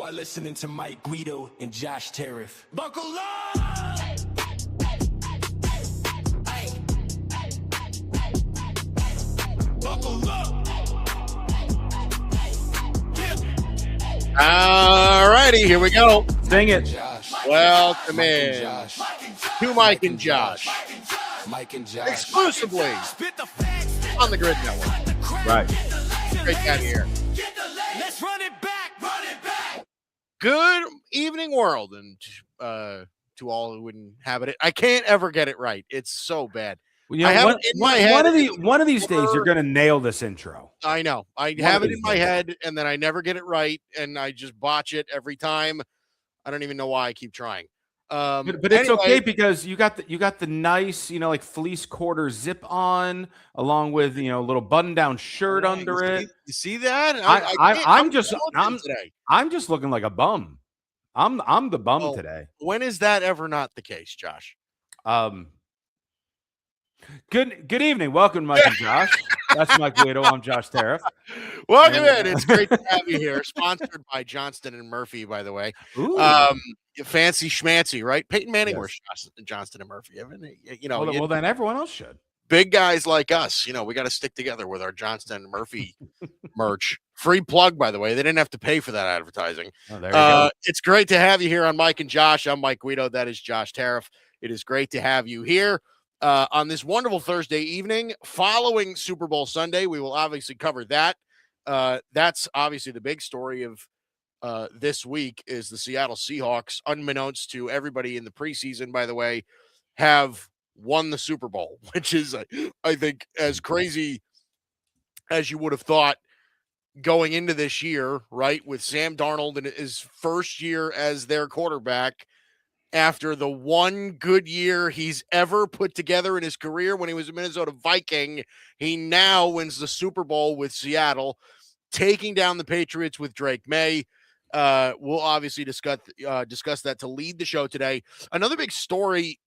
While listening to Mike Guido and Josh Tariff. Buckle up! Buckle up! All righty, here we go. Sing it. Welcome in to Mike and Josh. Mike and Josh. Exclusively on the Grid Network. Right. Great to have you here. Let's run it back. Good evening, world, and to all who would inhabit it. I can't ever get it right. It's so bad. You know, I have it in my head. One of these days, you're going to nail this intro. I know. I have it in my head, and then I never get it right, and I just botch it every time. I don't even know why I keep trying. But it's okay because you got the nice, like fleece quarter zip on, along with a little button down shirt under it. You see that? I'm just looking like a bum. I'm the bum today. When is that ever not the case, Josh? Good evening. Welcome, Mike and Josh. That's Mike Guido. I'm Josh Tariff. Welcome in. It's great to have you here. Sponsored by Johnston and Murphy, by the way. Ooh. Fancy schmancy, right? Peyton Manning wears Johnston and Murphy. Well, then everyone else should. Big guys like us, we got to stick together with our Johnston and Murphy merch. Free plug, by the way. They didn't have to pay for that advertising. Oh, there you go. It's great to have you here on Mike and Josh. I'm Mike Guido. That is Josh Tariff. It is great to have you here. On this wonderful Thursday evening following Super Bowl Sunday. We will obviously cover that. That's obviously the big story of this week is the Seattle Seahawks, unbeknownst to everybody in the preseason, by the way, have won the Super Bowl, which is, I think, as crazy as you would have thought going into this year, right, with Sam Darnold in his first year as their quarterback. After the one good year he's ever put together in his career when he was a Minnesota Viking, he now wins the Super Bowl with Seattle, taking down the Patriots with Drake May. We'll obviously discuss that to lead the show today. Another big story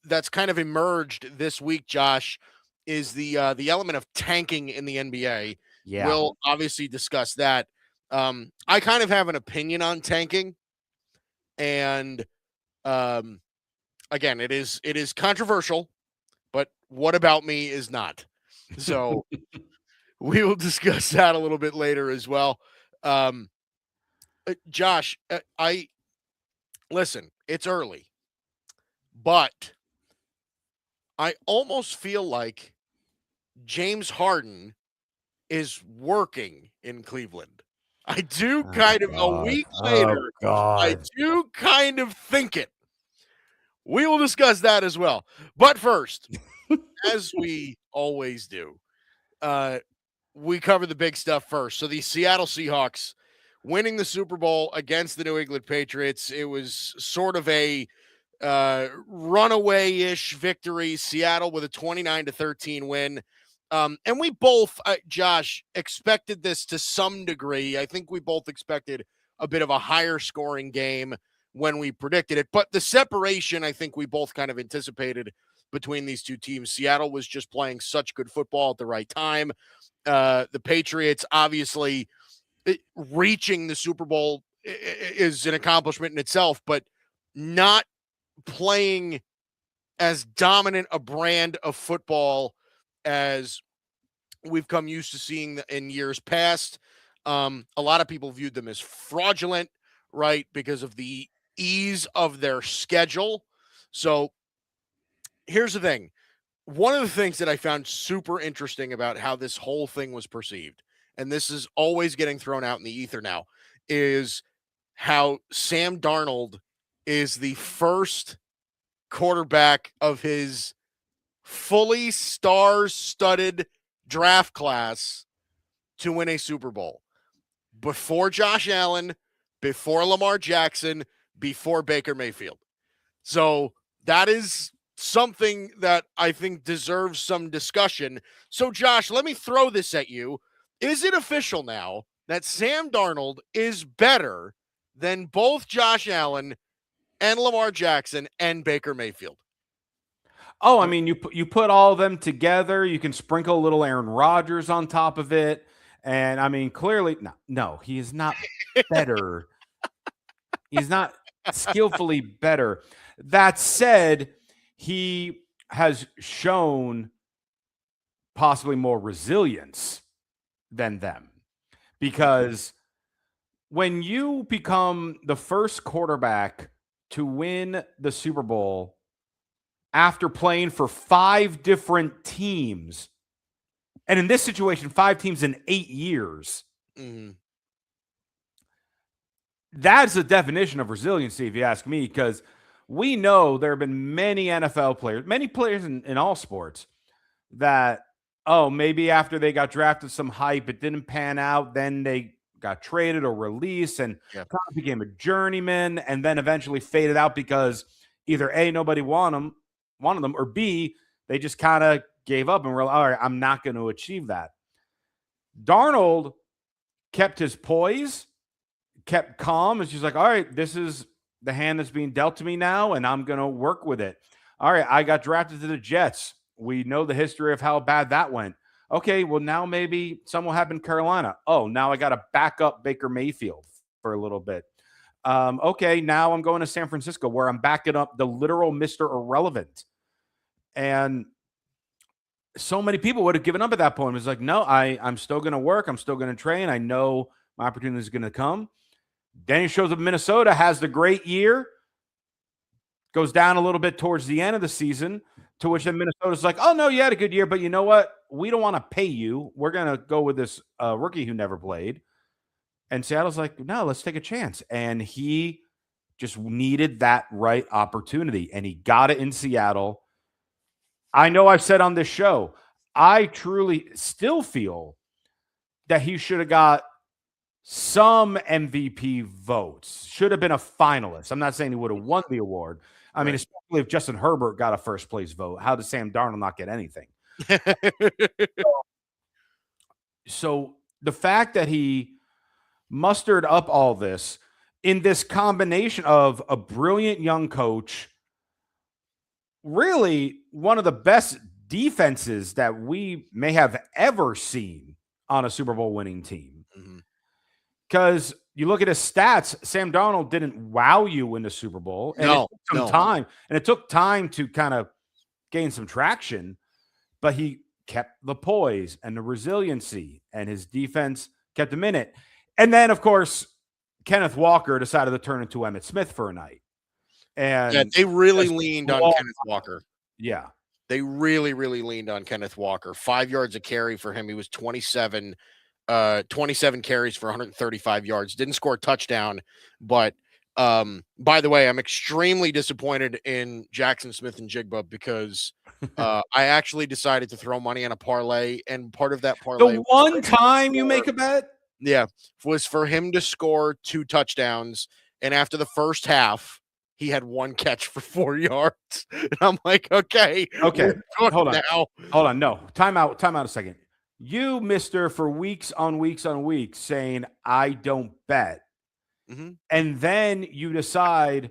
that's kind of emerged this week, Josh, is the element of tanking in the NBA. Yeah. We'll obviously discuss that. I kind of have an opinion on tanking. And again, it is controversial, but what about me is not. So we will discuss that a little bit later as well. Josh, listen, it's early, but I almost feel like James Harden is working in Cleveland. I do kind of, a week later, I do kind of think it. We will discuss that as well. But first, as we always do, we cover the big stuff first. So the Seattle Seahawks winning the Super Bowl against the New England Patriots. It was sort of a runaway-ish victory. Seattle with a 29-13 win. And we both, Josh, expected this to some degree. I think we both expected a bit of a higher scoring game when we predicted it. But the separation, I think we both kind of anticipated between these two teams. Seattle was just playing such good football at the right time. The Patriots, obviously, reaching the Super Bowl is an accomplishment in itself, but not playing as dominant a brand of football as we've come used to seeing in years past. A lot of people viewed them as fraudulent, right, because of the ease of their schedule. So here's the thing. One of the things that I found super interesting about how this whole thing was perceived, and this is always getting thrown out in the ether now, is how Sam Darnold is the first quarterback of his fully star-studded draft class to win a Super Bowl. Before Josh Allen, before Lamar Jackson, before Baker Mayfield. So that is something that I think deserves some discussion. So, Josh, let me throw this at you. Is it official now that Sam Darnold is better than both Josh Allen and Lamar Jackson and Baker Mayfield? Oh, I mean, you put all of them together. You can sprinkle a little Aaron Rodgers on top of it, And I mean, clearly, no, he is not better. He's not skillfully better. That said, he has shown possibly more resilience than them, because when you become the first quarterback to win the Super Bowl after playing for 5 different teams, and in this situation, 5 teams in 8 years, that's the definition of resiliency, if you ask me, because we know there have been many NFL players, many players in all sports that, maybe after they got drafted, some hype, it didn't pan out, then they got traded or released and kind of became a journeyman, and then eventually faded out because either A, nobody wanted them, or B, they just kind of gave up and were like, all right, I'm not going to achieve that. Darnold kept his poise, kept calm, and she's like, all right, this is the hand that's being dealt to me now, and I'm going to work with it. All right, I got drafted to the Jets. We know the history of how bad that went. Okay, well, now maybe something will happen in Carolina. Oh, now I got to back up Baker Mayfield for a little bit. Okay, now I'm going to San Francisco, where I'm backing up the literal Mr. Irrelevant. And so many people would have given up at that point. It was like, no, I'm still going to work. I'm still going to train. I know my opportunity is going to come. Then he shows up in Minnesota, has the great year, goes down a little bit towards the end of the season, to which then Minnesota's like, oh, no, you had a good year, but you know what? We don't want to pay you. We're going to go with this rookie who never played. And Seattle's like, no, let's take a chance. And he just needed that right opportunity, and he got it in Seattle. I know I've said on this show, I truly still feel that he should have got some MVP votes, should have been a finalist. I'm not saying he would have won the award. I mean, especially if Justin Herbert got a first place vote, how does Sam Darnold not get anything? So the fact that he mustered up all this in this combination of a brilliant young coach, really one of the best defenses that we may have ever seen on a Super Bowl winning team. Because you look at his stats, Sam Darnold didn't wow you in the Super Bowl. And it took some time. And it took time to kind of gain some traction. But he kept the poise and the resiliency, and his defense kept him in it. And then, of course, Kenneth Walker decided to turn into Emmitt Smith for a night. And they really leaned on Kenneth Walker. Yeah. They really, really leaned on Kenneth Walker. 5 yards a carry for him. He was 27 carries for 135 yards. Didn't score a touchdown, but by the way, I'm extremely disappointed in Jackson Smith and Jigba, because I actually decided to throw money on a parlay, and part of that parlay, the one time you make a bet, was for him to score 2 touchdowns, and after the first half, he had 1 catch for 4 yards. And I'm like, okay, hold on now. Hold on, no, time out a second. You, mister, for weeks on weeks on weeks saying, I don't bet. And then you decide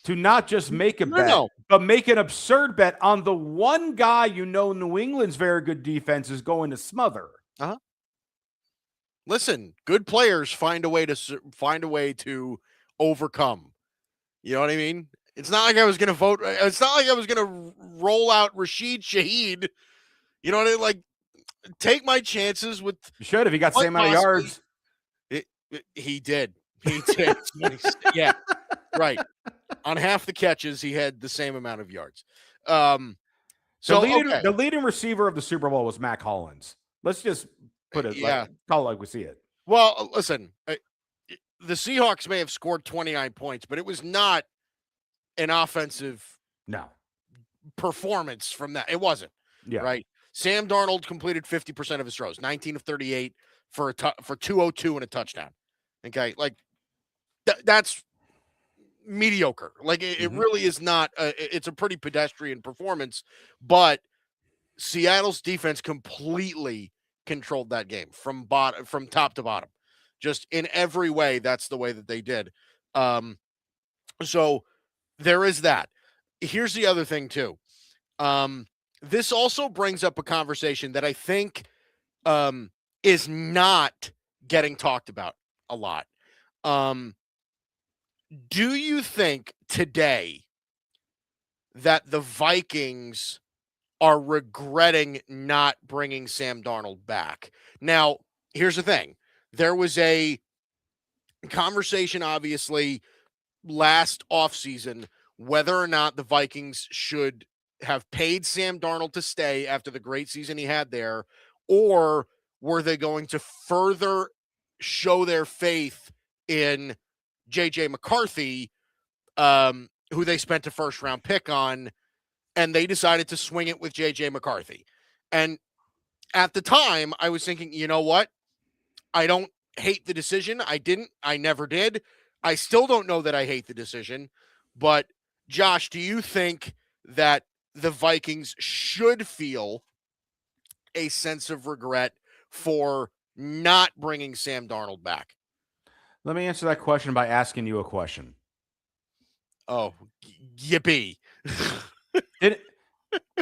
to not just make a bet, but make an absurd bet on the one guy you know New England's very good defense is going to smother. Listen, good players find a way to overcome. You know what I mean? It's not like I was going to vote. It's not like I was going to roll out Rashid Shaheed. You know what I mean? Like, take my chances with. You should have. He got the same amount of yards. He did. He did. Yeah, right. On half the catches, he had the same amount of yards. The leading receiver of the Super Bowl was Mac Hollins. Let's just put it, call it like we see it. Well, listen, the Seahawks may have scored 29 points, but it was not an offensive performance from that. It wasn't. Right. Sam Darnold completed 50% of his throws, 19 of 38 for 202 and a touchdown. Okay, like that's mediocre. Like it really is not. It's a pretty pedestrian performance, but Seattle's defense completely controlled that game from top to bottom, just in every way. That's the way that they did. So there is that. Here's the other thing too. This also brings up a conversation that I think is not getting talked about a lot. Do you think today that the Vikings are regretting not bringing Sam Darnold back? Now, here's the thing. There was a conversation, obviously, last offseason whether or not the Vikings should have paid Sam Darnold to stay after the great season he had there, or were they going to further show their faith in J.J. McCarthy, who they spent a first-round pick on, and they decided to swing it with J.J. McCarthy. And at the time, I was thinking, you know what? I don't hate the decision. I never did. I still don't know that I hate the decision. But, Josh, do you think that the Vikings should feel a sense of regret for not bringing Sam Darnold back? Let me answer that question by asking you a question. Oh, yippee.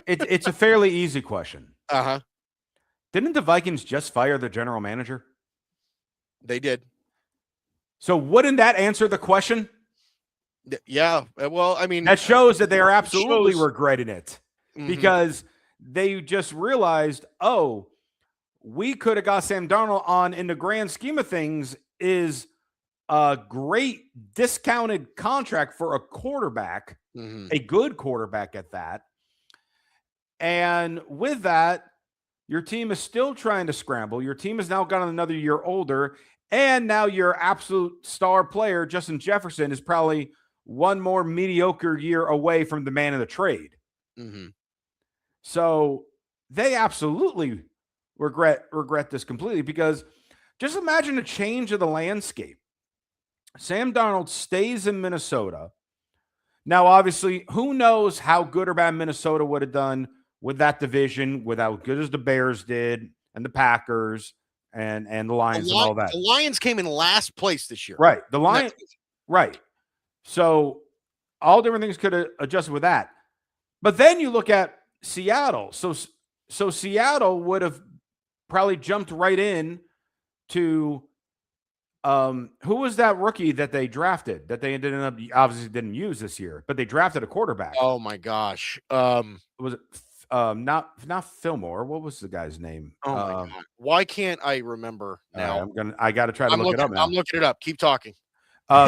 It's a fairly easy question. Uh-huh. Didn't the Vikings just fire the general manager? They did. So wouldn't that answer the question? Yeah. Well, I mean, that shows that they are absolutely regretting it, because they just realized, oh, we could have got Sam Darnold on, in the grand scheme of things, is a great discounted contract for a quarterback, a good quarterback at that. And with that, your team is still trying to scramble. Your team has now gotten another year older. And now your absolute star player, Justin Jefferson, is probably one more mediocre year away from the man of the trade. So they absolutely regret this completely, because just imagine a change of the landscape. Sam Darnold stays in Minnesota. Now, obviously, who knows how good or bad Minnesota would have done with that division, with how good as the Bears did and the Packers and the Lions and all that. The Lions came in last place this year. Right. The Lions. Right. So all different things could have adjusted with that. But then you look at Seattle. So Seattle would have probably jumped right in to who was that rookie that they drafted that they ended up obviously didn't use this year, but they drafted a quarterback. Oh my gosh. Was it not Fillmore? What was the guy's name? Oh my God. Why can't I remember now? I got to try to look it up now. I'm looking it up. Keep talking.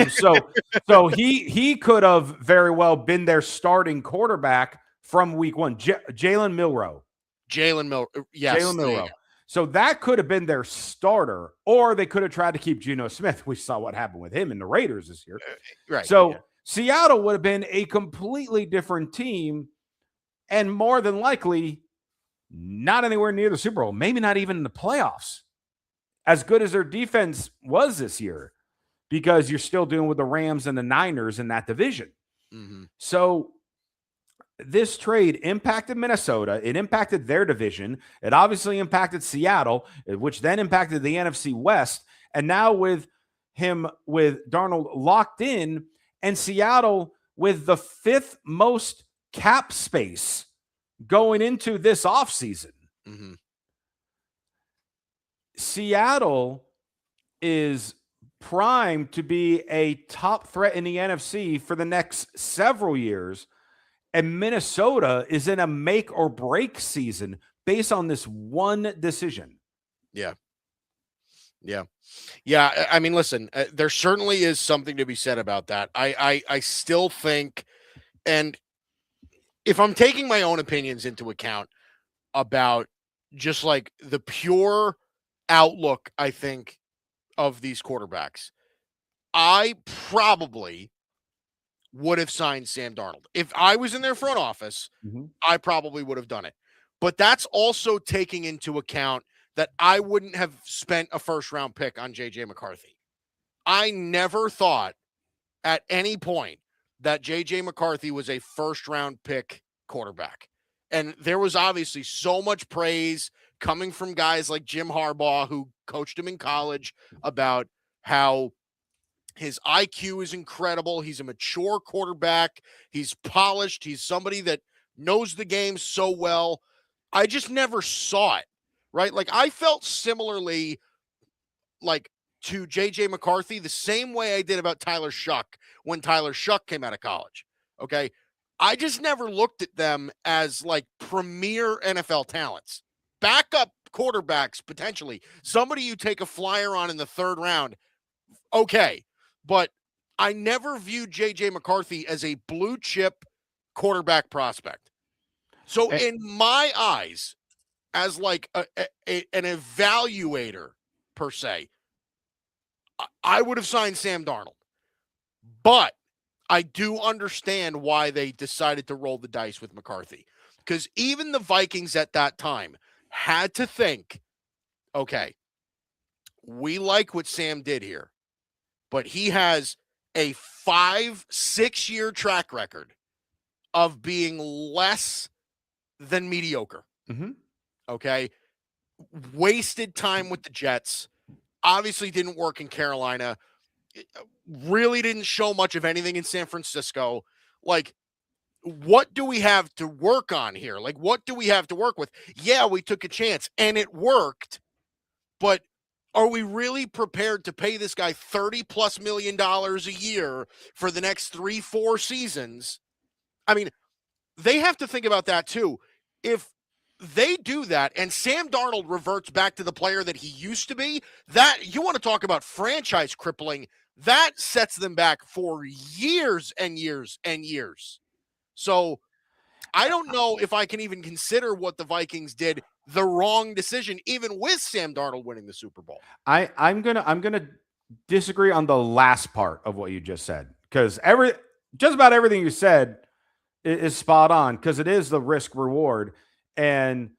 So he could have very well been their starting quarterback from week one. Jalen Milroe. Yes. Jalen Milroe. So that could have been their starter, or they could have tried to keep Geno Smith. We saw what happened with him in the Raiders this year. Right. So Seattle would have been a completely different team, and more than likely not anywhere near the Super Bowl, maybe not even in the playoffs, as good as their defense was this year, because you're still dealing with the Rams and the Niners in that division. So this trade impacted Minnesota. It impacted their division. It obviously impacted Seattle, which then impacted the NFC West. And now with Darnold locked in, and Seattle with the 5th most cap space going into this offseason. Seattle is primed to be a top threat in the NFC for the next several years. And Minnesota is in a make or break season based on this one decision. Yeah. I mean, listen, there certainly is something to be said about that. I still think, and if I'm taking my own opinions into account about just like the pure outlook, I think, of these quarterbacks, I probably would have signed Sam Darnold. If I was in their front office, I probably would have done it. But that's also taking into account that I wouldn't have spent a first-round pick on J.J. McCarthy. I never thought at any point that J.J. McCarthy was a first-round pick quarterback. And there was obviously so much praise coming from guys like Jim Harbaugh, who coached him in college, about how his IQ is incredible. He's a mature quarterback. He's polished. He's somebody that knows the game so well. I just never saw it. right? Like I felt similarly like to JJ McCarthy the same way I did about Tyler Shuck when Tyler Shuck came out of college. Okay. I just never looked at them as like premier NFL talents. Backup quarterbacks, potentially. Somebody you take a flyer on in the third round. Okay. But I never viewed JJ McCarthy as a blue chip quarterback prospect. So in my eyes, as like an evaluator per se, I would have signed Sam Darnold. But I do understand why they decided to roll the dice with McCarthy. Because even the Vikings at that time had to think, okay, we like what Sam did here, but he has a 5-6 year track record of being less than mediocre. Mm-hmm. Okay. Wasted time with the Jets. Obviously didn't work in Carolina. Really didn't show much of anything in San Francisco. Like, what do we have to work on here? Like, what do we have to work with? Yeah, we took a chance and it worked, but are we really prepared to pay this guy $30+ million a year for the next 3-4 seasons? I mean, they have to think about that too. If they do that and Sam Darnold reverts back to the player that he used to be, that you want to talk about franchise crippling, that sets them back for years and years and years. So I don't know if I can even consider what the Vikings did the wrong decision, even with Sam Darnold winning the Super Bowl. I'm gonna disagree on the last part of what you just said, because just about everything you said is spot on, because it is the risk reward. And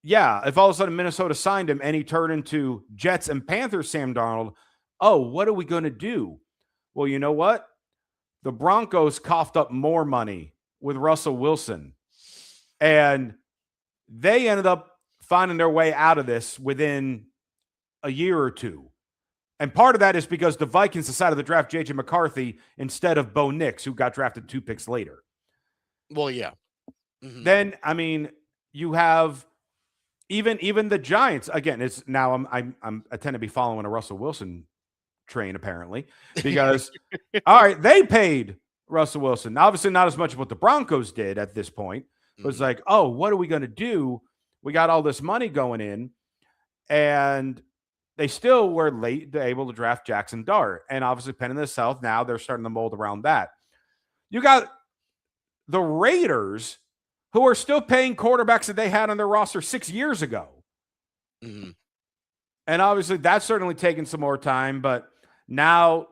yeah, if all of a sudden Minnesota signed him and he turned into Jets and Panthers Sam Darnold, oh, what are we going to do? Well, you know what? The Broncos coughed up more money with Russell Wilson, and they ended up finding their way out of this within a year or two. And part of that is because the Vikings decided to draft J.J. McCarthy instead of Bo Nix, who got drafted 2 picks later. Well, yeah. Mm-hmm. Then, I mean, you have even the Giants. Again, it's now I tend to be following a Russell Wilson train, apparently, because all right, they paid Russell Wilson. Obviously, not as much as what the Broncos did at this point. But it's like, oh, what are we going to do? We got all this money going in, and they still were able to draft Jackson Dart. And obviously, Penn in the South, now they're starting to mold around that. You got the Raiders, who are still paying quarterbacks that they had on their roster 6 years ago. Mm-hmm. And obviously, that's certainly taken some more time. But now,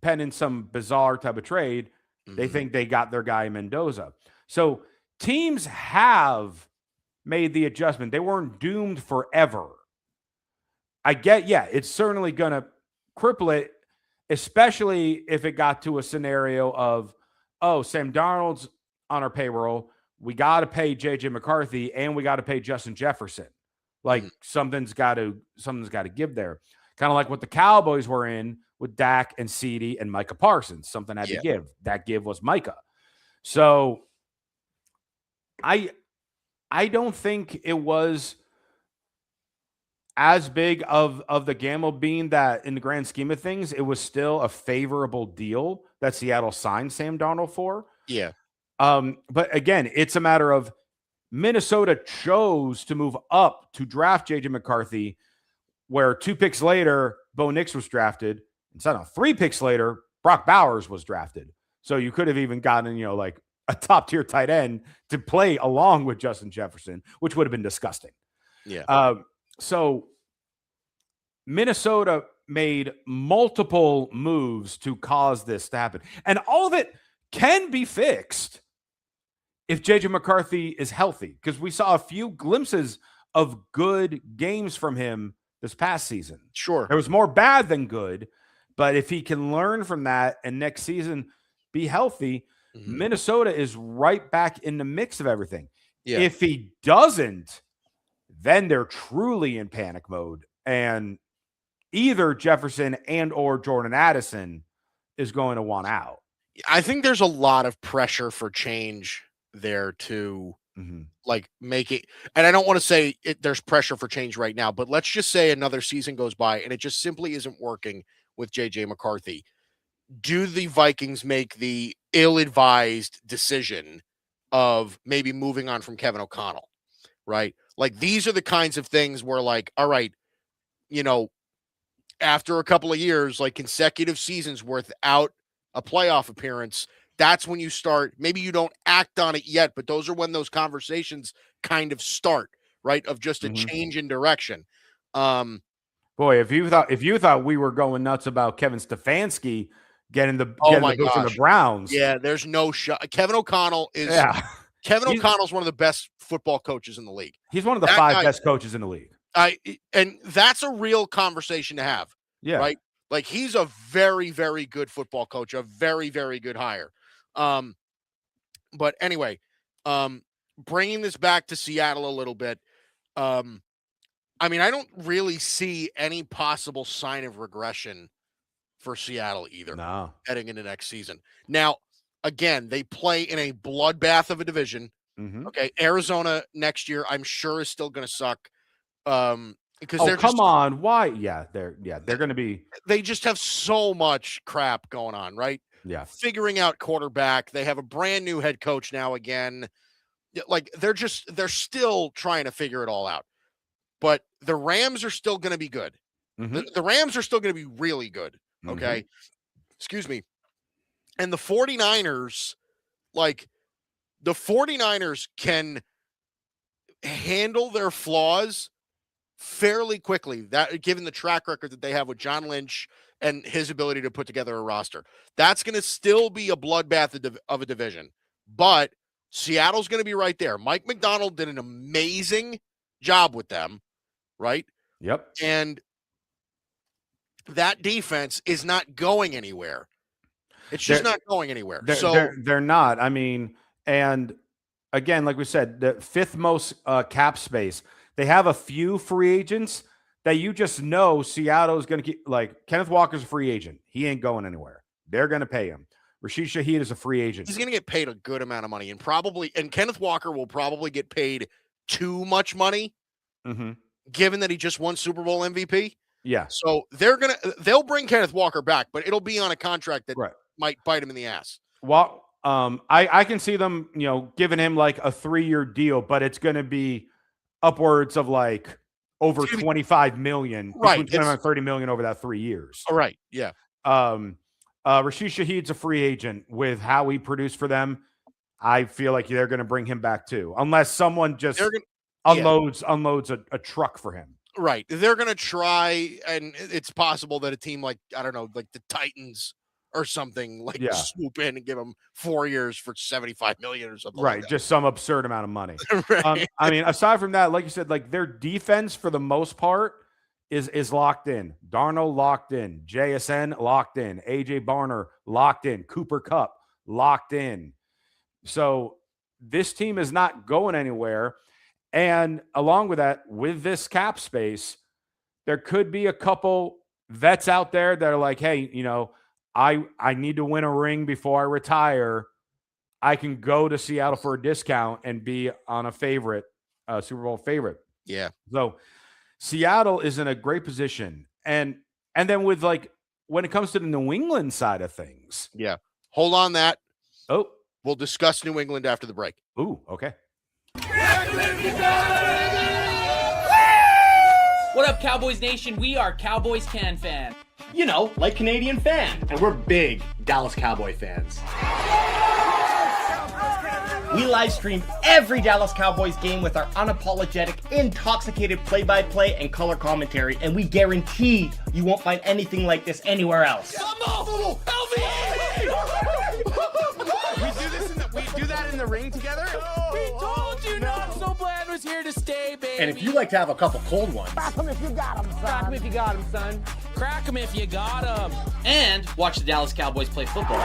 Penn in some bizarre type of trade, they think they got their guy Mendoza. So teams have made the adjustment. They weren't doomed forever. I get, yeah, it's certainly going to cripple it, especially if it got to a scenario of, oh, Sam Darnold's on our payroll. We got to pay J.J. McCarthy and we got to pay Justin Jefferson. Like something's got to give there. Kind of like what the Cowboys were in with Dak and CeeDee and Micah Parsons. Something had to give. That give was Micah. So I don't think it was as big of the gamble, being that in the grand scheme of things, it was still a favorable deal that Seattle signed Sam Darnold for. Yeah. But again, it's a matter of Minnesota chose to move up to draft J.J. McCarthy, where 2 picks later, Bo Nix was drafted. Instead of 3 picks later, Brock Bowers was drafted. So you could have even gotten, like a top tier tight end to play along with Justin Jefferson, which would have been disgusting. Yeah. So Minnesota made multiple moves to cause this to happen. And all of it can be fixed if J.J. McCarthy is healthy, because we saw a few glimpses of good games from him this past season. Sure. There was more bad than good, but if he can learn from that and next season be healthy, Minnesota is right back in the mix of everything. Yeah. If he doesn't, then they're truly in panic mode, and either Jefferson and or Jordan Addison is going to want out. I think there's a lot of pressure for change there too, like make it. And I don't want to say there's pressure for change right now, but let's just say another season goes by and it just simply isn't working with JJ McCarthy. Do the Vikings make the ill-advised decision of maybe moving on from Kevin O'Connell, right? Like, these are the kinds of things where, like, all right, you know, after a couple of years, like consecutive seasons without a playoff appearance, that's when you start. Maybe you don't act on it yet, but those are when those conversations kind of start, right? Of just a change in direction. Boy, if you thought we were going nuts about Kevin Stefanski getting the boots in the Browns, yeah, there's no shot. Kevin O'Connell is O'Connell's one of the best football coaches in the league. He's one of the five best coaches in the league. And that's a real conversation to have. Yeah, right. Like, he's a very, very good football coach, a very, very good hire. But anyway, bringing this back to Seattle a little bit. I mean, I don't really see any possible sign of regression for Seattle either. No. Heading into next season. Now, again, they play in a bloodbath of a division. Okay, Arizona next year, I'm sure, is still going to suck. Because they're come on, why? Yeah, they're going to be. They just have so much crap going on, right? Yeah, figuring out quarterback. They have a brand new head coach now again. Like, they're still trying to figure it all out. But the Rams are still going to be good. The Rams are still going to be really good. Okay. Excuse me. And the 49ers, like, the 49ers can handle their flaws fairly quickly, that given the track record that they have with John Lynch and his ability to put together a roster. That's going to still be a bloodbath of a division. But Seattle's going to be right there. Mike McDonald did an amazing job with them, right? Yep. And that defense is not going anywhere. It's just not going anywhere. They're not. I mean, and again, like we said, the fifth most cap space. They have a few free agents that you just know Seattle is going to keep. Like, Kenneth Walker's a free agent. He ain't going anywhere. They're going to pay him. Rashid Shaheed is a free agent. He's going to get paid a good amount of money, and Kenneth Walker will probably get paid too much money, given that he just won Super Bowl MVP. Yeah. So they'll bring Kenneth Walker back, but it'll be on a contract that might bite him in the ass. Well, I can see them, giving him like a 3-year deal, but it's going to be upwards of like over 25 million, right? Between 30 million over that 3 years. All right. Yeah. Rashid Shaheed's a free agent. With how he produced for them, I feel like they're going to bring him back too, unless someone just unloads a truck for him. Right. They're going to try, and it's possible that a team like, I don't know, like the Titans or something, swoop in and give them 4 years for 75 million or something. Right. Like that. Just some absurd amount of money. Right. I mean, aside from that, like you said, like their defense for the most part is locked in. Darnold locked in. JSN locked in. AJ Barner locked in. Cooper Kupp locked in. So this team is not going anywhere. And along with that, with this cap space, there could be a couple vets out there that are like, hey, I need to win a ring before I retire. I can go to Seattle for a discount and be on a favorite, Super Bowl favorite. Yeah. So Seattle is in a great position. And then with when it comes to the New England side of things. Yeah. Hold on that. Oh. We'll discuss New England after the break. Ooh, okay. What up, Cowboys Nation? We are Cowboys Can Fan. Like Canadian fan. And we're big Dallas Cowboy fans. We live stream every Dallas Cowboys game with our unapologetic, intoxicated play-by-play and color commentary, and we guarantee you won't find anything like this anywhere else. We do that in the ring together? We told you not so bland was here to stay, baby. And if you like to have a couple cold ones, Crack 'em if you got 'em, son. Crack 'em if you got 'em, son. Crack 'em if you got 'em. And watch the Dallas Cowboys play football.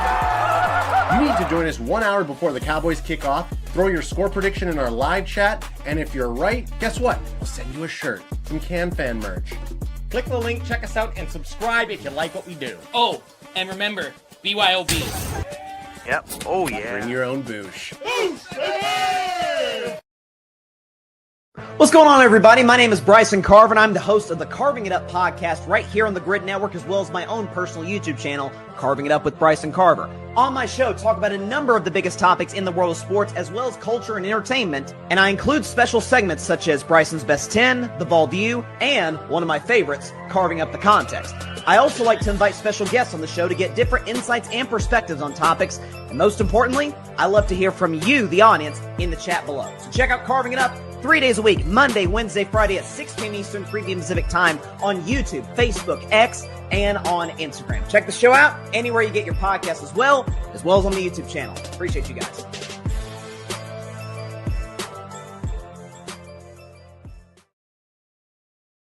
you need to join us 1 hour before the Cowboys kick off, throw your score prediction in our live chat, and if you're right, guess what? We'll send you a shirt, some Can Fan merch. Click the link, check us out, and subscribe if you like what we do. Oh, and remember, BYOB. Yep. Oh, yeah. Bring your own boosh. What's going on, everybody? My name is Bryson Carver, and I'm the host of the Carving It Up podcast right here on the Grid Network, as well as my own personal YouTube channel, Carving It Up with Bryson Carver. On my show, talk about a number of the biggest topics in the world of sports, as well as culture and entertainment, and I include special segments such as Bryson's Best 10, The Ball View, and one of my favorites, Carving Up the Context. I also like to invite special guests on the show to get different insights and perspectives on topics, and most importantly, I love to hear from you, the audience, in the chat below. So check out Carving It Up 3 days a week, Monday, Wednesday, Friday at 6 p.m. Eastern, 3 p.m. Pacific time on YouTube, Facebook, X, and on Instagram. Check the show out anywhere you get your podcasts as well as on the YouTube channel. Appreciate you guys.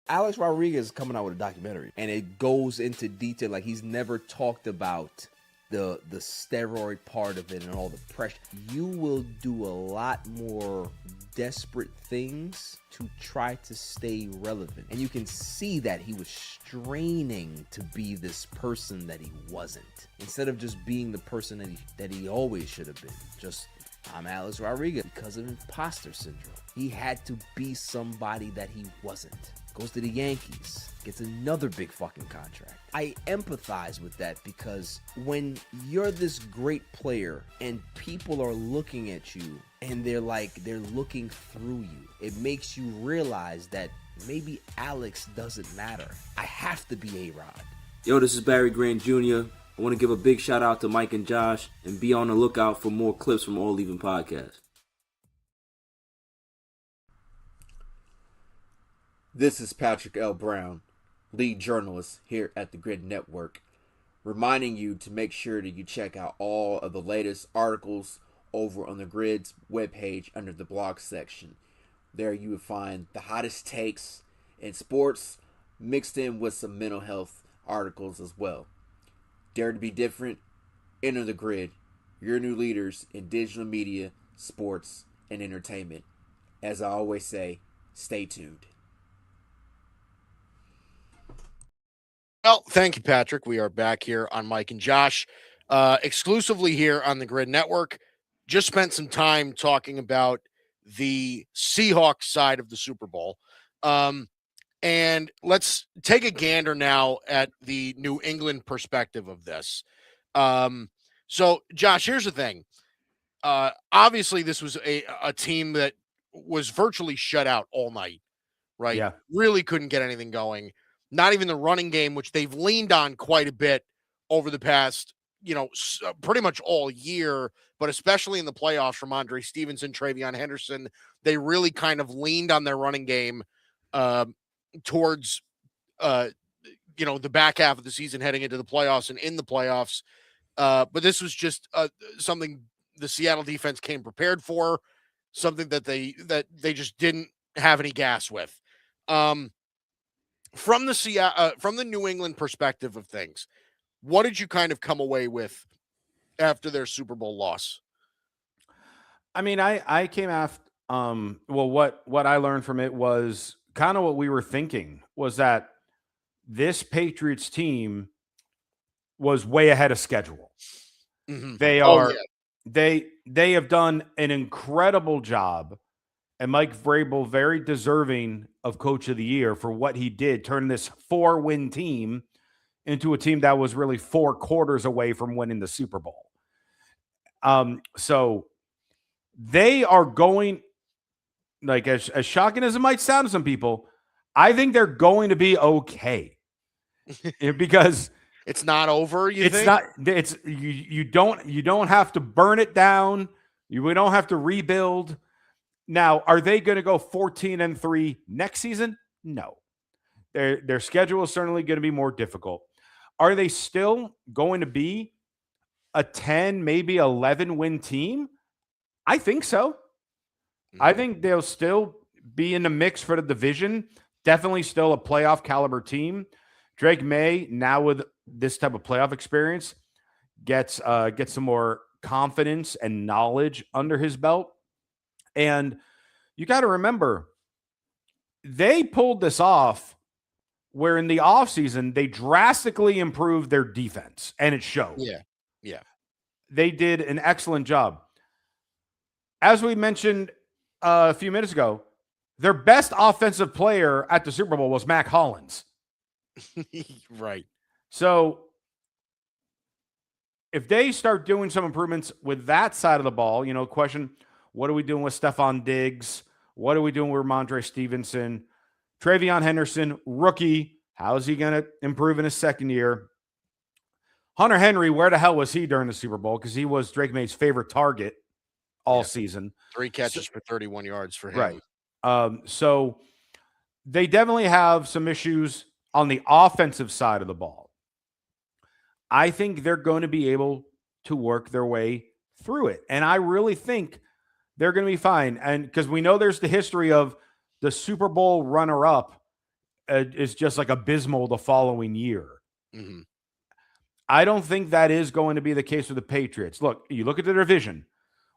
Alex Rodriguez is coming out with a documentary, and it goes into detail. Like, he's never talked about the steroid part of it and all the pressure. You will do a lot more desperate things to try to stay relevant, and you can see that he was straining to be this person that he wasn't, instead of just being the person that he always should have been. Just, I'm Alex Rodriguez, because of imposter syndrome. He had to be somebody that he wasn't. Goes to the Yankees, gets another big fucking contract. I empathize with that, because when you're this great player and people are looking at you and they're looking through you, it makes you realize that maybe Alex doesn't matter. I have to be A-Rod. Yo, this is Barry Grant Jr. I want to give a big shout out to Mike and Josh, and be on the lookout for more clips from All Even Podcast. This is Patrick L. Brown, lead journalist here at the Grid Network, reminding you to make sure that you check out all of the latest articles over on the Grid's webpage under the blog section. There you will find the hottest takes in sports, mixed in with some mental health articles as well. Dare to be different? Enter the Grid, your new leaders in digital media, sports, and entertainment. As I always say, stay tuned. Well, thank you, Patrick. We are back here on Mike and Josh, exclusively here on the Grid Network. Just spent some time talking about the Seahawks side of the Super Bowl. And let's take a gander now at the New England perspective of this. So, Josh, here's the thing. Obviously, this was a team that was virtually shut out all night, right? Yeah. Really couldn't get anything going. Not even the running game, which they've leaned on quite a bit over the past, pretty much all year, but especially in the playoffs from Andre Stevenson, Travion Henderson. They really kind of leaned on their running game towards, the back half of the season heading into the playoffs and in the playoffs. But this was just something the Seattle defense came prepared for, something that they just didn't have any gas with. From the New England perspective of things, what did you kind of come away with after their Super Bowl loss? I mean, I came after, what I learned from it was kind of what we were thinking, was that this Patriots team was way ahead of schedule. Mm-hmm. They have done an incredible job, and Mike Vrabel very deserving of Coach of the Year for what he did, turning this 4-win team into a team that was really 4 quarters away from winning the Super Bowl. So they are going, like, as shocking as it might sound to some people, I think they're going to be okay. Because it's not over. You don't have to burn it down. We don't have to rebuild. Now, are they going to go 14-3 next season? No. Their schedule is certainly going to be more difficult. Are they still going to be a 10, maybe 11-win team? I think so. Mm-hmm. I think they'll still be in the mix for the division. Definitely still a playoff caliber team. Drake May, now with this type of playoff experience, gets some more confidence and knowledge under his belt. And you got to remember, they pulled this off where in the offseason, they drastically improved their defense, and it showed. Yeah. They did an excellent job. As we mentioned a few minutes ago, their best offensive player at the Super Bowl was Mac Hollins. Right. So if they start doing some improvements with that side of the ball, question, what are we doing with Stephon Diggs? What are we doing with Ramondre Stevenson? Travion Henderson, rookie. How is he going to improve in his second year? Hunter Henry, where the hell was he during the Super Bowl? Because he was Drake May's favorite target all season. 3 catches for 31 yards for him. Right. So they definitely have some issues on the offensive side of the ball. I think they're going to be able to work their way through it. And I really think they're going to be fine. And because we know there's the history of the Super Bowl runner-up is just like abysmal the following year. Mm-hmm. I don't think that is going to be the case with the Patriots. Look, you look at the division.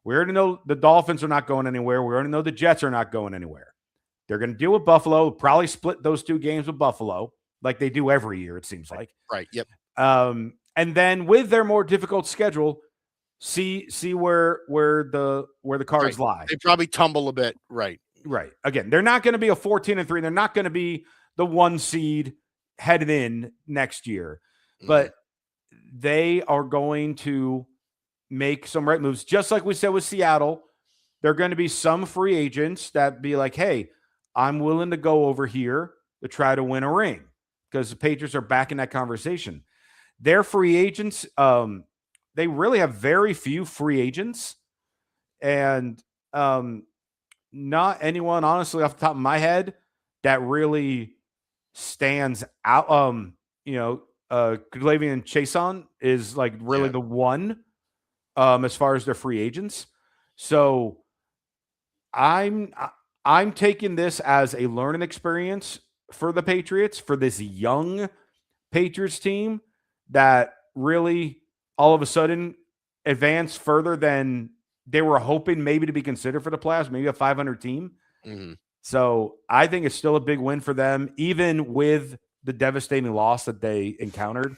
We already know the Dolphins are not going anywhere. We already know the Jets are not going anywhere. They're going to deal with Buffalo, probably split those 2 games with Buffalo like they do every year, it seems like. Right, yep. And then with their more difficult schedule, see where the cards lie. They probably tumble a bit. Right. Right. Again, they're not going to be a 14-3. They're not going to be the 1 seed headed in next year. But they are going to make some right moves. Just like we said with Seattle, there are going to be some free agents that be like, hey, I'm willing to go over here to try to win a ring, because the Patriots are back in that conversation. Their free agents, they really have very few free agents, and not anyone, honestly, off the top of my head, that really stands out. K'Lavon Chaisson is like really the one as far as their free agents. So I'm taking this as a learning experience for the Patriots, for this young Patriots team that really all of a sudden advanced further than they were hoping maybe to be considered for the playoffs, maybe a 500 team. Mm-hmm. So I think it's still a big win for them, even with the devastating loss that they encountered.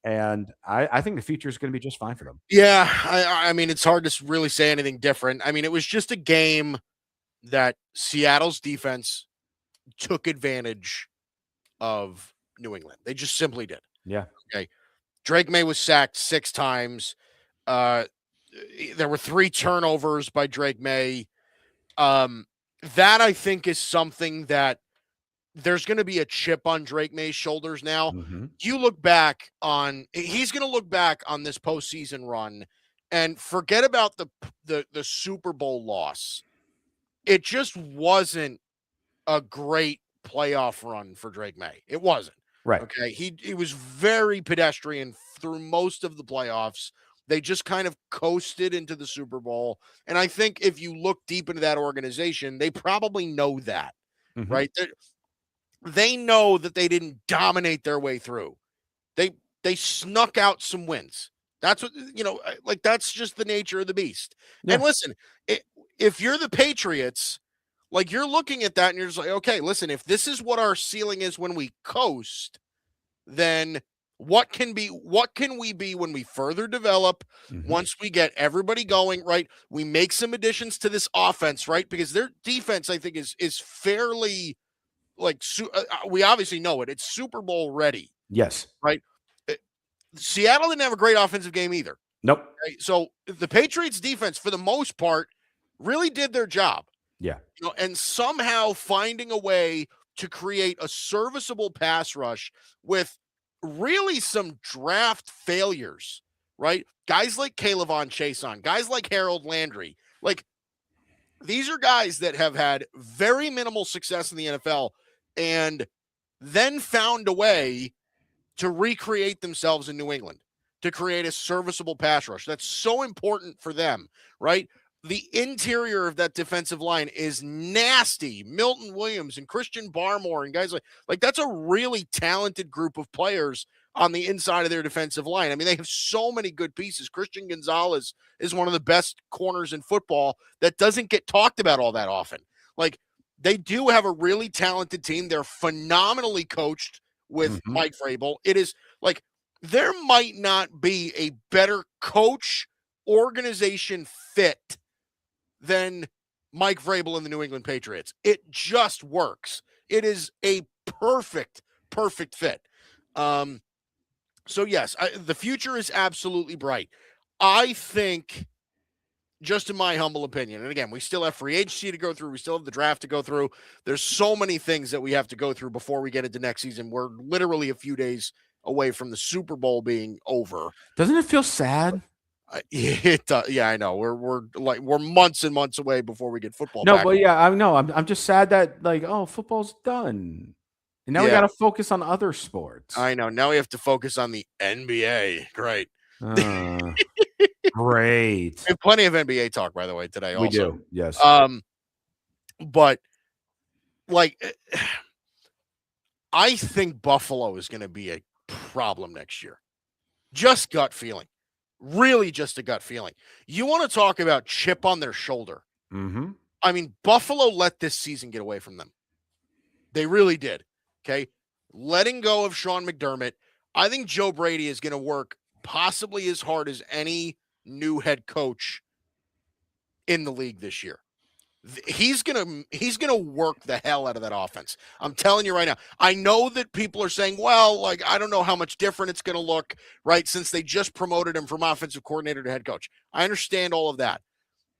And I think the future is going to be just fine for them. Yeah, I mean, it's hard to really say anything different. I mean, it was just a game that Seattle's defense took advantage of New England. They just simply did. Yeah. Okay. Drake May was sacked 6 times. There were 3 turnovers by Drake May. That I think is something that there's going to be a chip on Drake May's shoulders now. Mm-hmm. He's going to look back on this postseason run and forget about the Super Bowl loss. It just wasn't a great playoff run for Drake May. It wasn't. Right. Okay. He was very pedestrian through most of the playoffs. They just kind of coasted into the Super Bowl. And I think if you look deep into that organization, they probably know that, right? They know that they didn't dominate their way through. They snuck out some wins. That's what, that's just the nature of the beast. Yeah. And listen, if you're the Patriots, like, you're looking at that and you're just like, okay, listen, if this is what our ceiling is when we coast, then what can we be when we further develop, once we get everybody going, right? We make some additions to this offense, right? Because their defense, I think, is fairly, like, we obviously know it. It's Super Bowl ready. Yes. Right? Seattle didn't have a great offensive game either. Nope. Right? So the Patriots defense, for the most part, really did their job. Yeah. And somehow finding a way to create a serviceable pass rush with really some draft failures, right? Guys like K'Lavon Chaisson, guys like Harold Landry, like, these are guys that have had very minimal success in the NFL and then found a way to recreate themselves in New England, to create a serviceable pass rush. That's so important for them, right? The interior of that defensive line is nasty. Milton Williams and Christian Barmore and guys like that's a really talented group of players on the inside of their defensive line. I mean, they have so many good pieces. Christian Gonzalez is one of the best corners in football that doesn't get talked about all that often. Like, they do have a really talented team. They're phenomenally coached with Mike Vrabel. It is like, there might not be a better coach organization fit than Mike Vrabel and the New England Patriots. It just works. It is a perfect fit. So yes, the future is absolutely bright. I think, just in my humble opinion, and again, we still have free agency to go through. We still have the draft to go through. There's so many things that we have to go through before we get into next season. We're literally a few days away from the Super Bowl being over. Doesn't it feel sad? Yeah, I know. We're months and months away before we get football. No, back. but yeah, I know. I'm just sad that football's done, and now we got to focus on other sports. I know. Now we have to focus on the NBA. Great. Great. We have plenty of NBA talk, by the way, today. Also. We do. Yes. But I think Buffalo is going to be a problem next year. Just gut feeling. Really just a gut feeling. You want to talk about chip on their shoulder. Mm-hmm. I mean, Buffalo let this season get away from them. They really did. Okay. Letting go of Sean McDermott. I think Joe Brady is going to work possibly as hard as any new head coach in the league this year. He's gonna work the hell out of that offense. I'm telling you right now. I know that people are saying, well, I don't know how much different it's gonna look, right? Since they just promoted him from offensive coordinator to head coach. I understand all of that.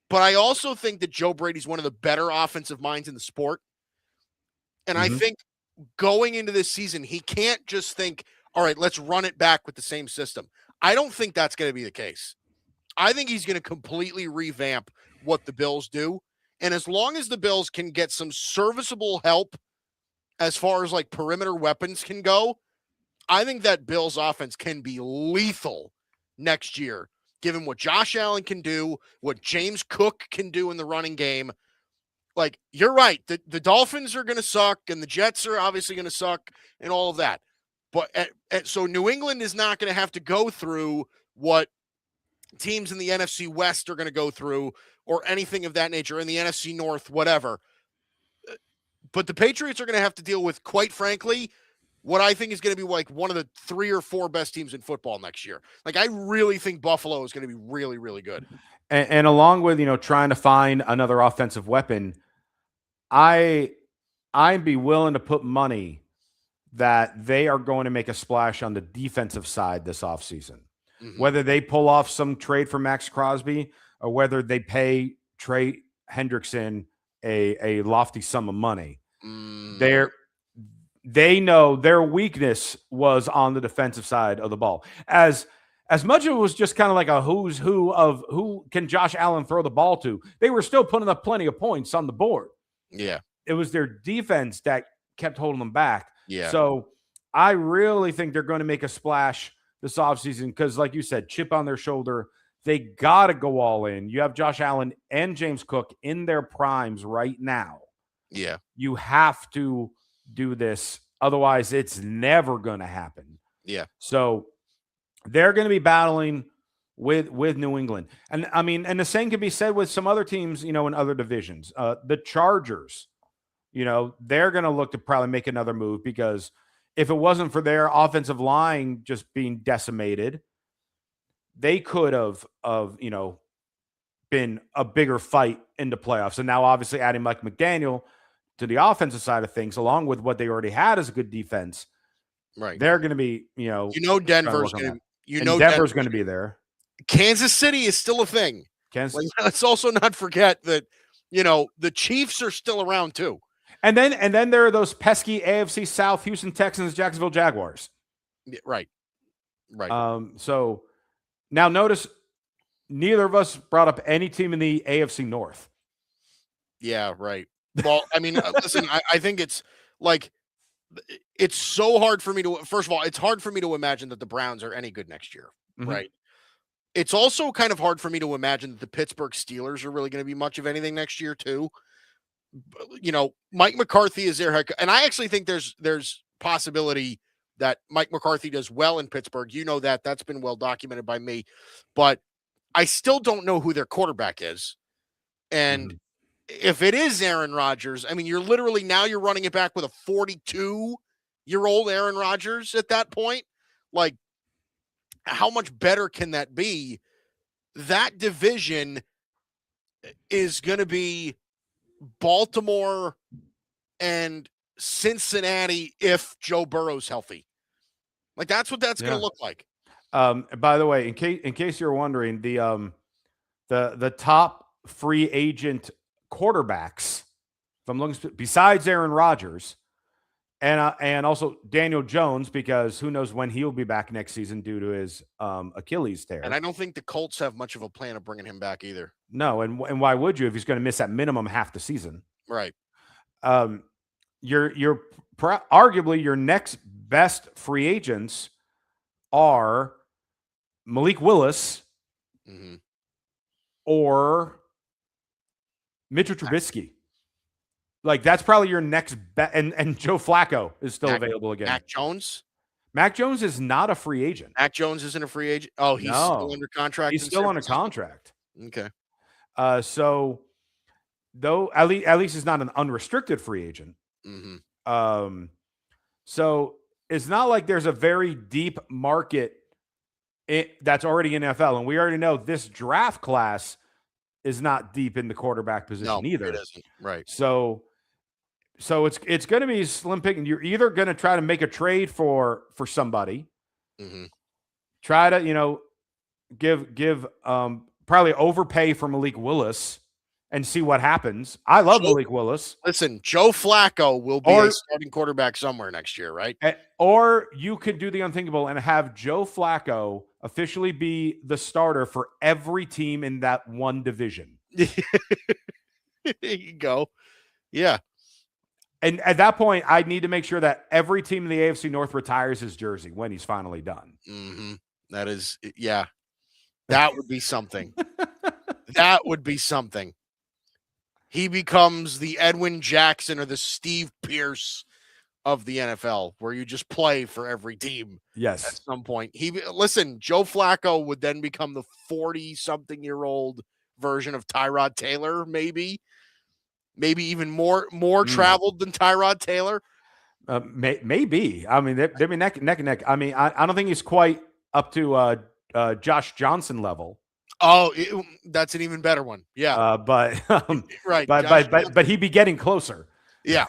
But I also think that Joe Brady's one of the better offensive minds in the sport. And I think going into this season, he can't just think, all right, let's run it back with the same system. I don't think that's going to be the case. I think he's going to completely revamp what the Bills do. And as long as the Bills can get some serviceable help as far as perimeter weapons can go, I think that Bills offense can be lethal next year, given what Josh Allen can do, what James Cook can do in the running game. You're right. The Dolphins are going to suck, and the Jets are obviously going to suck, and all of that. But so New England is not going to have to go through what teams in the NFC West are going to go through or anything of that nature, in the NFC North, whatever. But the Patriots are going to have to deal with, quite frankly, what I think is going to be one of the 3 or 4 best teams in football next year. I really think Buffalo is going to be really, really good. And along with, trying to find another offensive weapon, I'd be willing to put money that they are going to make a splash on the defensive side this offseason. Mm-hmm. Whether they pull off some trade for Max Crosby or whether they pay Trey Hendrickson a lofty sum of money. They know their weakness was on the defensive side of the ball. As much as it was just kind of like a who's who of who can Josh Allen throw the ball to, they were still putting up plenty of points on the board. Yeah. It was their defense that kept holding them back. Yeah. So I really think they're going to make a splash this offseason because, like you said, chip on their shoulder. They got to go all in. You have Josh Allen and James Cook in their primes right now. Yeah. You have to do this. Otherwise, it's never going to happen. Yeah. So they're going to be battling with New England. And I mean, and the same can be said with some other teams, in other divisions. The Chargers, they're going to look to probably make another move because if it wasn't for their offensive line just being decimated, they could have been a bigger fight in the playoffs. And now obviously adding Mike McDaniel to the offensive side of things, along with what they already had as a good defense, right? They're going to be, Denver's going to, Denver's going to be there. Kansas City is still a thing. Let's also not forget that, the Chiefs are still around too. And then there are those pesky AFC South, Houston Texans, Jacksonville Jaguars. Yeah, right. So now notice neither of us brought up any team in the AFC North. Yeah, right. Well, I mean, listen, I think it's so hard for me to, first of all, it's hard for me to imagine that the Browns are any good next year. Mm-hmm. Right. It's also kind of hard for me to imagine that the Pittsburgh Steelers are really going to be much of anything next year too. Mike McCarthy is their head coach, and I actually think there's possibility that Mike McCarthy does well in Pittsburgh. That's been well documented by me, but I still don't know who their quarterback is. And if it is Aaron Rodgers, I mean, you're running it back with a 42-year-old Aaron Rodgers at that point. How much better can that be? That division is going to be Baltimore and Cincinnati if Joe Burrow's healthy. Like that's what that's going to look like. By the way, in case you're wondering, the top free agent quarterbacks, if I'm looking besides Aaron Rodgers, and also Daniel Jones, because who knows when he'll be back next season due to his Achilles tear. And I don't think the Colts have much of a plan of bringing him back either. No, and why would you if he's going to miss at minimum half the season? Right. You're arguably your next best free agents are Malik Willis or Mitchell Trubisky. Like that's probably your next bet, and Joe Flacco is still available again. Mac Jones? Mac Jones is not a free agent. Mac Jones isn't a free agent? Oh, he's still under contract? He's still under contract. Okay. So though at least he's not an unrestricted free agent. So it's not like there's a very deep market that's already in NFL, and we already know this draft class is not deep in the quarterback position either. It isn't. Right. So it's going to be slim picking. You're either going to try to make a trade for somebody, try to give probably overpay for Malik Willis and see what happens. I love Malik Willis. Listen, Joe Flacco will be a starting quarterback somewhere next year, right? Or you could do the unthinkable and have Joe Flacco officially be the starter for every team in that one division. There you go. Yeah. And at that point, I'd need to make sure that every team in the AFC North retires his jersey when he's finally done. That is, yeah. That would be something. That would be something. He becomes the Edwin Jackson or the Steve Pierce of the NFL, where you just play for every team. Yes. At some point. Listen, Joe Flacco would then become the 40-something-year-old version of Tyrod Taylor, maybe even more traveled than Tyrod Taylor. Maybe. I mean, they'd be neck and neck. I mean, I don't think he's quite up to Josh Johnson level. Oh, that's an even better one. Yeah. But right. But he'd be getting closer. Yeah.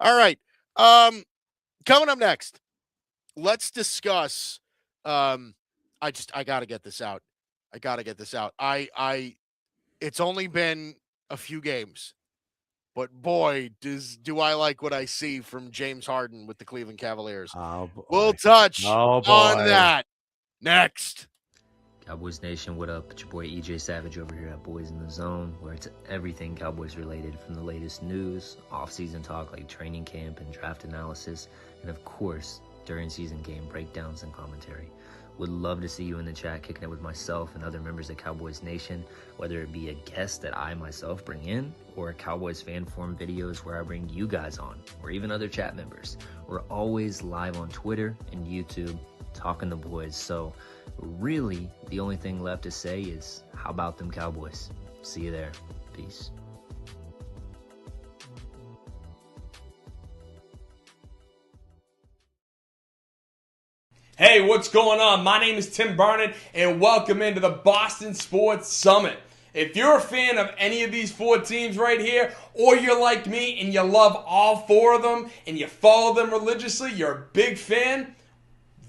All right. Coming up next, let's discuss. I gotta get this out. It's only been a few games, but boy, do I like what I see from James Harden with the Cleveland Cavaliers. Oh, we'll touch on that next. Cowboys Nation, what up? It's your boy EJ Savage over here at Boys in the Zone, where it's everything Cowboys related, from the latest news, off-season talk like training camp and draft analysis, and of course, during season game breakdowns and commentary. Would love to see you in the chat kicking it with myself and other members of Cowboys Nation, whether it be a guest that I myself bring in, or a Cowboys fan forum videos where I bring you guys on, or even other chat members. We're always live on Twitter and YouTube, talking the boys. So really, the only thing left to say is, how about them Cowboys? See you there. Peace. Hey, what's going on? My name is Tim Barnett, and welcome into the Boston Sports Summit. If you're a fan of any of these four teams right here, or you're like me and you love all four of them and you follow them religiously, you're a big fan,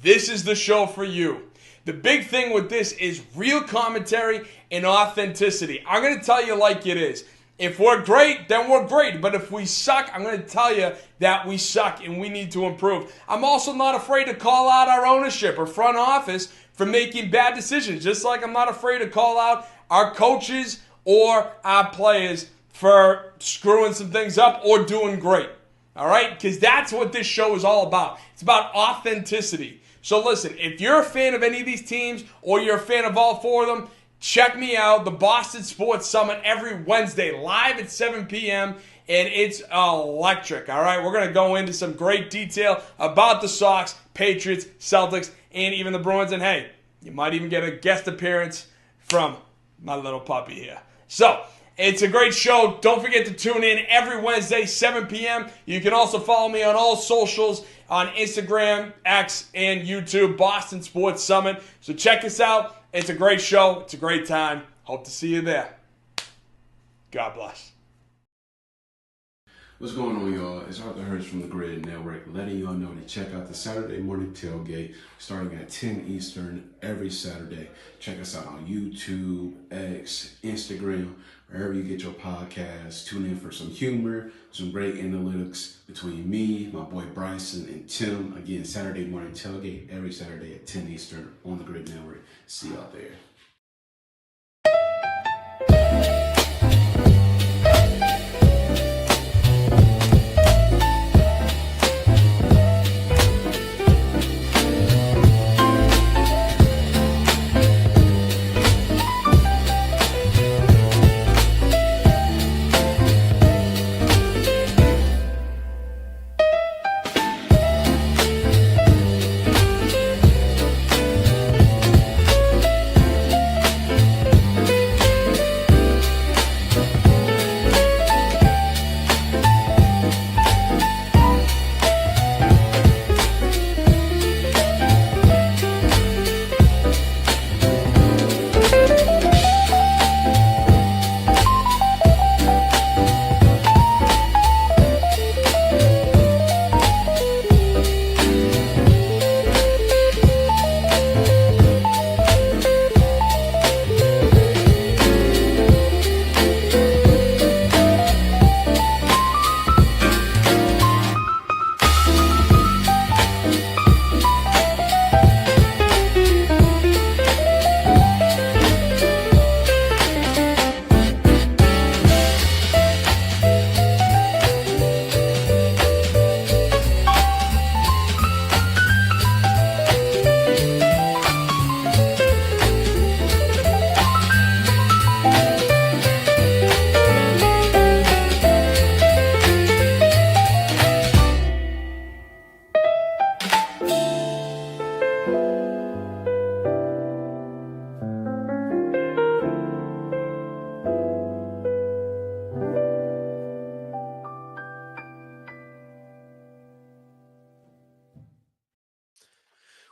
this is the show for you. The big thing with this is real commentary and authenticity. I'm going to tell you like it is. If we're great, then we're great. But if we suck, I'm going to tell you that we suck and we need to improve. I'm also not afraid to call out our ownership or front office for making bad decisions, just like I'm not afraid to call out our coaches or our players for screwing some things up or doing great. All right? Because that's what this show is all about. It's about authenticity. So listen, if you're a fan of any of these teams or you're a fan of all four of them, check me out, the Boston Sports Summit, every Wednesday, live at 7 p.m., and it's electric, all right? We're going to go into some great detail about the Sox, Patriots, Celtics, and even the Bruins. And hey, you might even get a guest appearance from my little puppy here. So, it's a great show. Don't forget to tune in every Wednesday, 7 p.m. You can also follow me on all socials, on Instagram, X, and YouTube, Boston Sports Summit. So check us out. It's a great show. It's a great time. Hope to see you there. God bless. What's going on, y'all? It's Arthur Hurst from the Grid Network, letting y'all know to check out the Saturday morning tailgate starting at 10 Eastern every Saturday. Check us out on YouTube, X, Instagram, wherever you get your podcasts. Tune in for some humor, some great analytics between me, my boy Bryson, and Tim. Again, Saturday morning tailgate every Saturday at 10 Eastern on the Grid Network. See y'all there.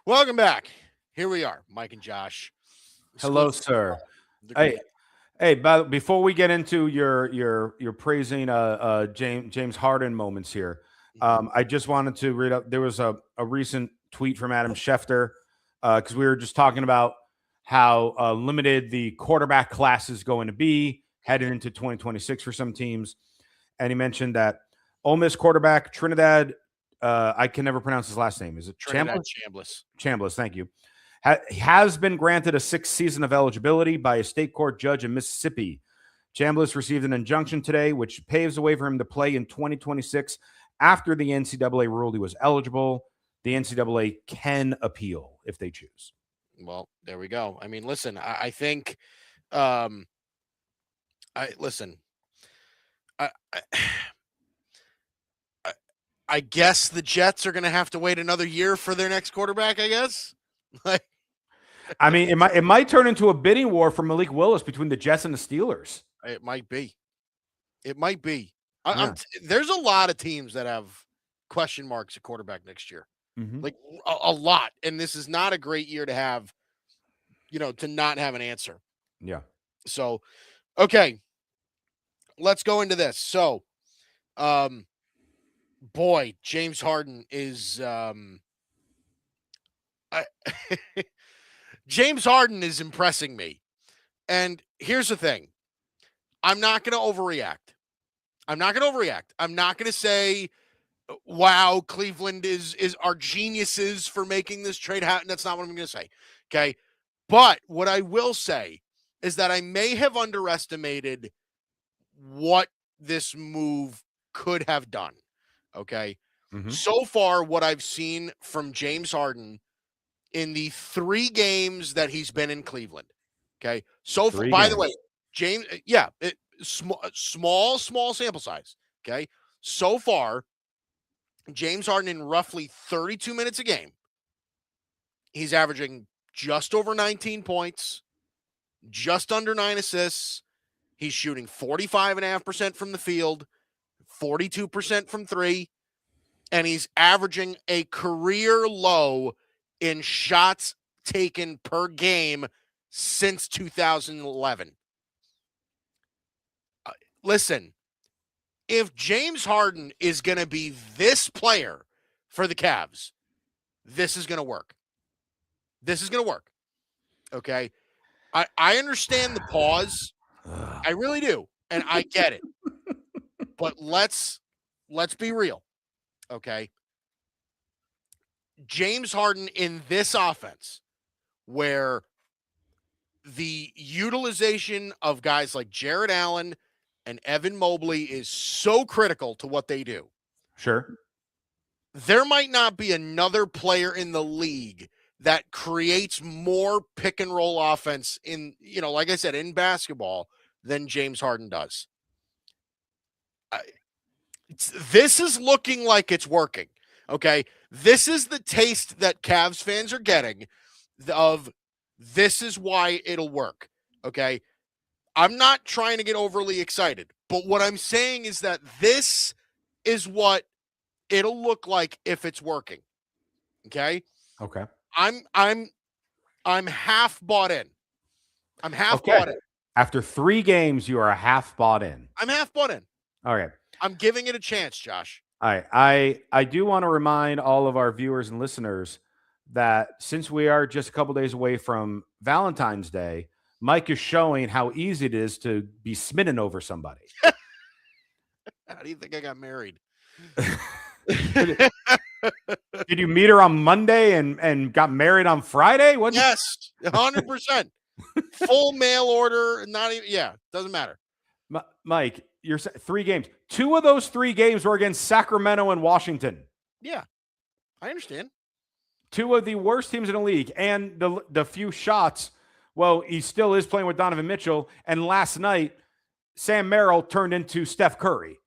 Welcome back. Here we are, Mike and Josh. Hello, sir. Hey, before we get into your praising James Harden moments here, I just wanted to read up. There was a recent tweet from Adam Schefter because we were just talking about how limited the quarterback class is going to be heading into 2026 for some teams, and he mentioned that Ole Miss quarterback Trinidad. I can never pronounce his last name. Is it Chambliss? Chambliss, thank you. Has been granted a 6th season of eligibility by a state court judge in Mississippi. Chambliss received an injunction today, which paves the way for him to play in 2026 after the NCAA ruled he was eligible. The NCAA can appeal if they choose. Well, there we go. I mean, listen, I think, I guess the Jets are going to have to wait another year for their next quarterback, I guess. I mean, it might turn into a bidding war for Malik Willis between the Jets and the Steelers. It might be. It might be. There's a lot of teams that have question marks at quarterback next year. Like a lot. And this is not a great year to have, to not have an answer. Yeah. So, okay. Let's go into this. So, boy, James Harden is James Harden is impressing me. And here's the thing. I'm not going to overreact. I'm not going to say, wow, Cleveland are geniuses for making this trade happen. That's not what I'm going to say. Okay. But what I will say is that I may have underestimated what this move could have done. Okay. So far, what I've seen from James Harden in the 3 games that he's been in Cleveland. Okay. So far, by the way, James, small sample size. Okay. So far, James Harden in roughly 32 minutes a game, he's averaging just over 19 points, just under 9 assists. He's shooting 45.5% from the field, 42% from 3, and he's averaging a career low in shots taken per game since 2011. listen, if James Harden is going to be this player for the Cavs, this is going to work. This is going to work. Okay. I understand the pause. I really do. And I get it. But let's be real. Okay. James Harden in this offense, where the utilization of guys like Jared Allen and Evan Mobley is so critical to what they do. Sure. There might not be another player in the league that creates more pick and roll offense in, like I said, in basketball than James Harden does. This is looking like it's working. Okay. This is the taste that Cavs fans are getting of this is why it'll work. Okay. I'm not trying to get overly excited, but what I'm saying is that this is what it'll look like if it's working. Okay. Okay. I'm half bought in. I'm half bought in. After 3 games, you are half bought in. I'm half bought in. All right. I'm giving it a chance, Josh. All right. I do want to remind all of our viewers and listeners that since we are just a couple days away from Valentine's Day, Mike is showing how easy it is to be smitten over somebody. How do you think I got married? Did you meet her on Monday and got married on Friday? Yes, 100%. Full mail order. Not even. Yeah, doesn't matter. Mike, you're 3 games. 2 of those 3 games were against Sacramento and Washington. Yeah, I understand. 2 of the worst teams in the league, and the few shots. Well, he still is playing with Donovan Mitchell, and last night Sam Merrill turned into Steph Curry,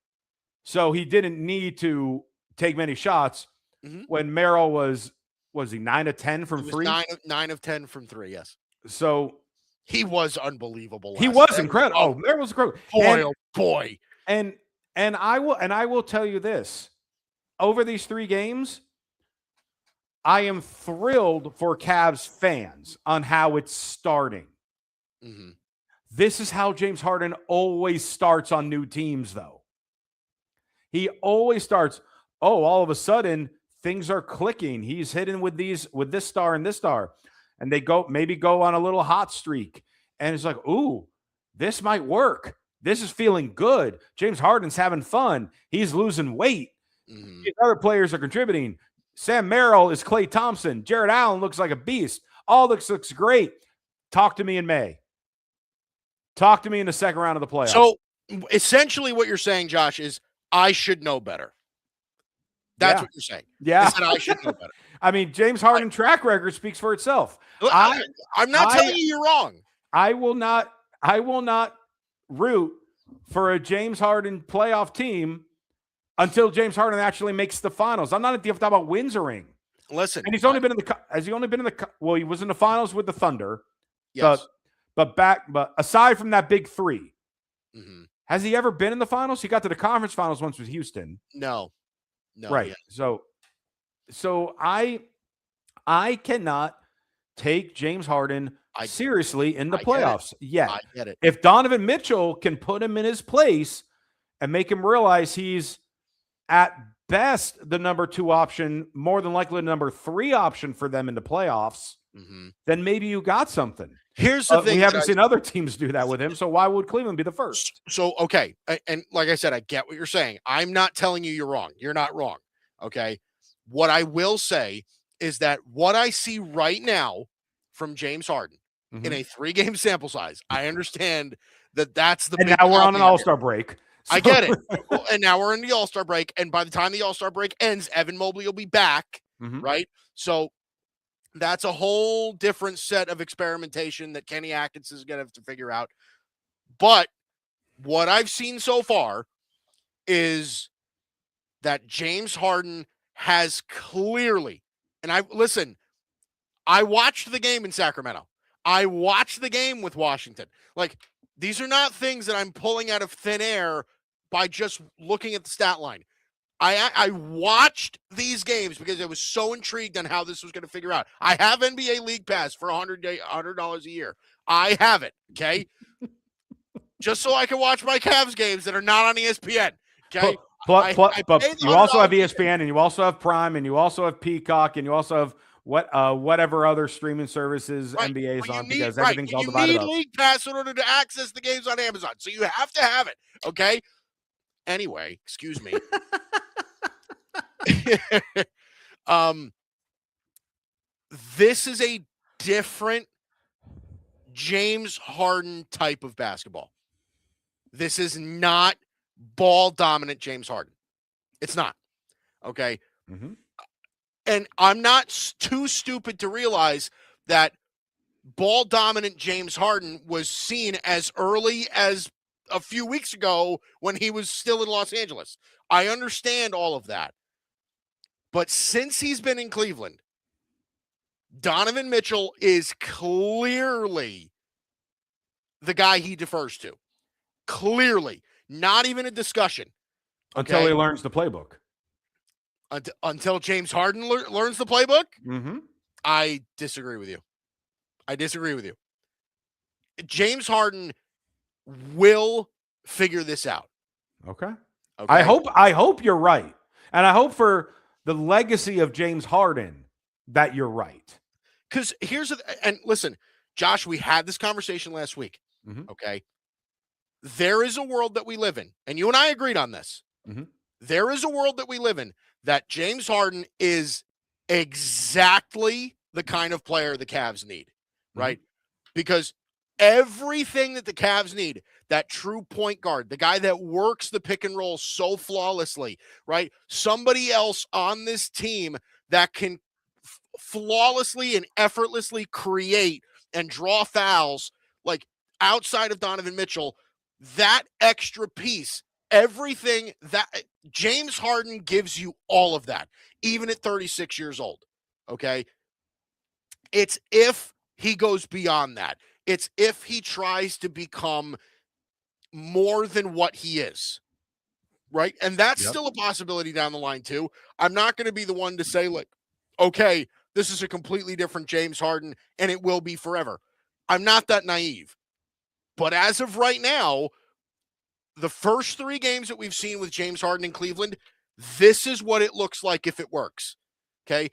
so he didn't need to take many shots. When Merrill was he 9 of 10 from 3? 9 of 10 from 3. Yes. So he was unbelievable. He was incredible. Oh, Merrill was incredible. Boy. And I will tell you this: over these 3 games, I am thrilled for Cavs fans on how it's starting. This is how James Harden always starts on new teams, though. He always starts, all of a sudden, things are clicking. He's hitting with this star and this star. And they go on a little hot streak. And it's like, ooh, this might work. This is feeling good. James Harden's having fun. He's losing weight. These other players are contributing. Sam Merrill is Klay Thompson. Jared Allen looks like a beast. All looks great. Talk to me in May. Talk to me in the second round of the playoffs. So essentially what you're saying, Josh, is I should know better. That's what you're saying. Yeah. Is that I should know better. I mean, James Harden track record speaks for itself. I'm not telling you you're wrong. I will not root for a James Harden playoff team until James Harden actually makes the finals. I'm not talking about wins a ring. Listen, and he's only been in the well, he was in the finals with the Thunder. Yes. But aside from that big 3, has he ever been in the finals? He got to the conference finals once with Houston. No. Right. Yeah. So I cannot take James Harden seriously in the playoffs yet. I get it. If Donovan Mitchell can put him in his place and make him realize he's at best the number 2 option, more than likely the number 3 option for them in the playoffs, then maybe you got something. Here's the thing. We haven't seen other teams do that with him, so why would Cleveland be the first? So, okay. And like I said, I get what you're saying. I'm not telling you you're wrong. You're not wrong. Okay. What I will say is that what I see right now from James Harden in a 3-game sample size, I understand that's the and big now we're on an caveat All-Star break. So. I get it. And now we're in the All-Star break. And by the time the All-Star break ends, Evan Mobley will be back. Right. So that's a whole different set of experimentation that Kenny Atkins is going to have to figure out. But what I've seen so far is that James Harden has clearly, and I watched the game in Sacramento. I watched the game with Washington. Like, these are not things that I'm pulling out of thin air by just looking at the stat line. I watched these games because I was so intrigued on how this was going to figure out. I have NBA League Pass for $100 a year. I have it, okay? just so I can watch my Cavs games that are not on ESPN. Okay. But you also have ESPN, and you also have Prime, and you also have Peacock, and you also have whatever other streaming services NBA is on, because everything's all divided up. You need League Pass in order to access the games on Amazon, so you have to have it. Okay. Anyway, excuse me. This is a different James Harden type of basketball. This is not ball dominant James Harden. It's not. Okay. Mm-hmm. And I'm not too stupid to realize that ball dominant James Harden was seen as early as a few weeks ago when he was still in Los Angeles. I understand all of that. But since he's been in Cleveland, Donovan Mitchell is clearly the guy he defers to. Clearly. Not even a discussion. Until he learns the playbook. Until James Harden learns the playbook? Mm-hmm. I disagree with you. James Harden will figure this out. Okay. I hope you're right. And I hope for the legacy of James Harden that you're right. Because and listen, Josh, we had this conversation last week. Mm-hmm. Okay. There is a world that we live in, and you and I agreed on this. Mm-hmm. There is a world that we live in that James Harden is exactly the kind of player the Cavs need, right? Mm-hmm. Because everything that the Cavs need, that true point guard, the guy that works the pick and roll so flawlessly, right? Somebody else on this team that can flawlessly and effortlessly create and draw fouls, like outside of Donovan Mitchell, that extra piece, everything that James Harden gives you, all of that, even at 36 years old. Okay. It's if he goes beyond that. It's if he tries to become more than what he is. Right. And that's still a possibility down the line too. I'm not going to be the one to say, like, okay, this is a completely different James Harden and it will be forever. I'm not that naive. But as of right now, the first 3 games that we've seen with James Harden in Cleveland, this is what it looks like if it works. Okay.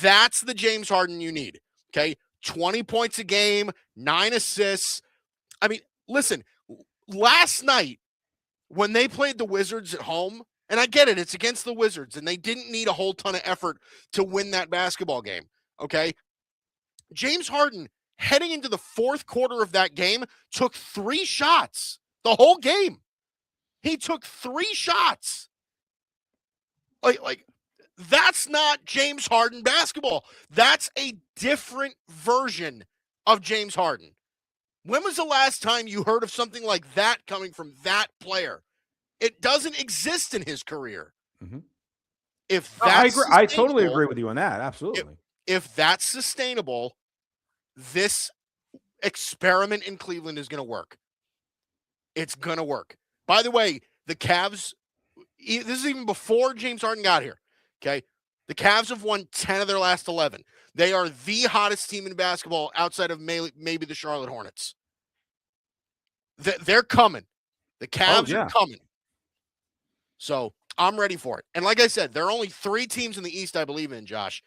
That's the James Harden you need. Okay. 20 points a game, 9 assists. I mean, listen, last night when they played the Wizards at home, and I get it, it's against the Wizards, and they didn't need a whole ton of effort to win that basketball game. Okay. James Harden, heading into the fourth quarter of that game, took 3 shots the whole game. He took 3 shots. Like that's not James Harden basketball. That's a different version of James Harden. When was the last time you heard of something like that coming from that player? It doesn't exist in his career. Mm-hmm. If that's I totally agree with you on that. Absolutely. If that's sustainable, this experiment in Cleveland is going to work. It's going to work. By the way, the Cavs, this is even before James Harden got here, okay? The Cavs have won 10 of their last 11. They are the hottest team in basketball outside of maybe the Charlotte Hornets. They're coming. The Cavs are coming. So I'm ready for it. And like I said, there are only 3 teams in the East I believe in, Josh.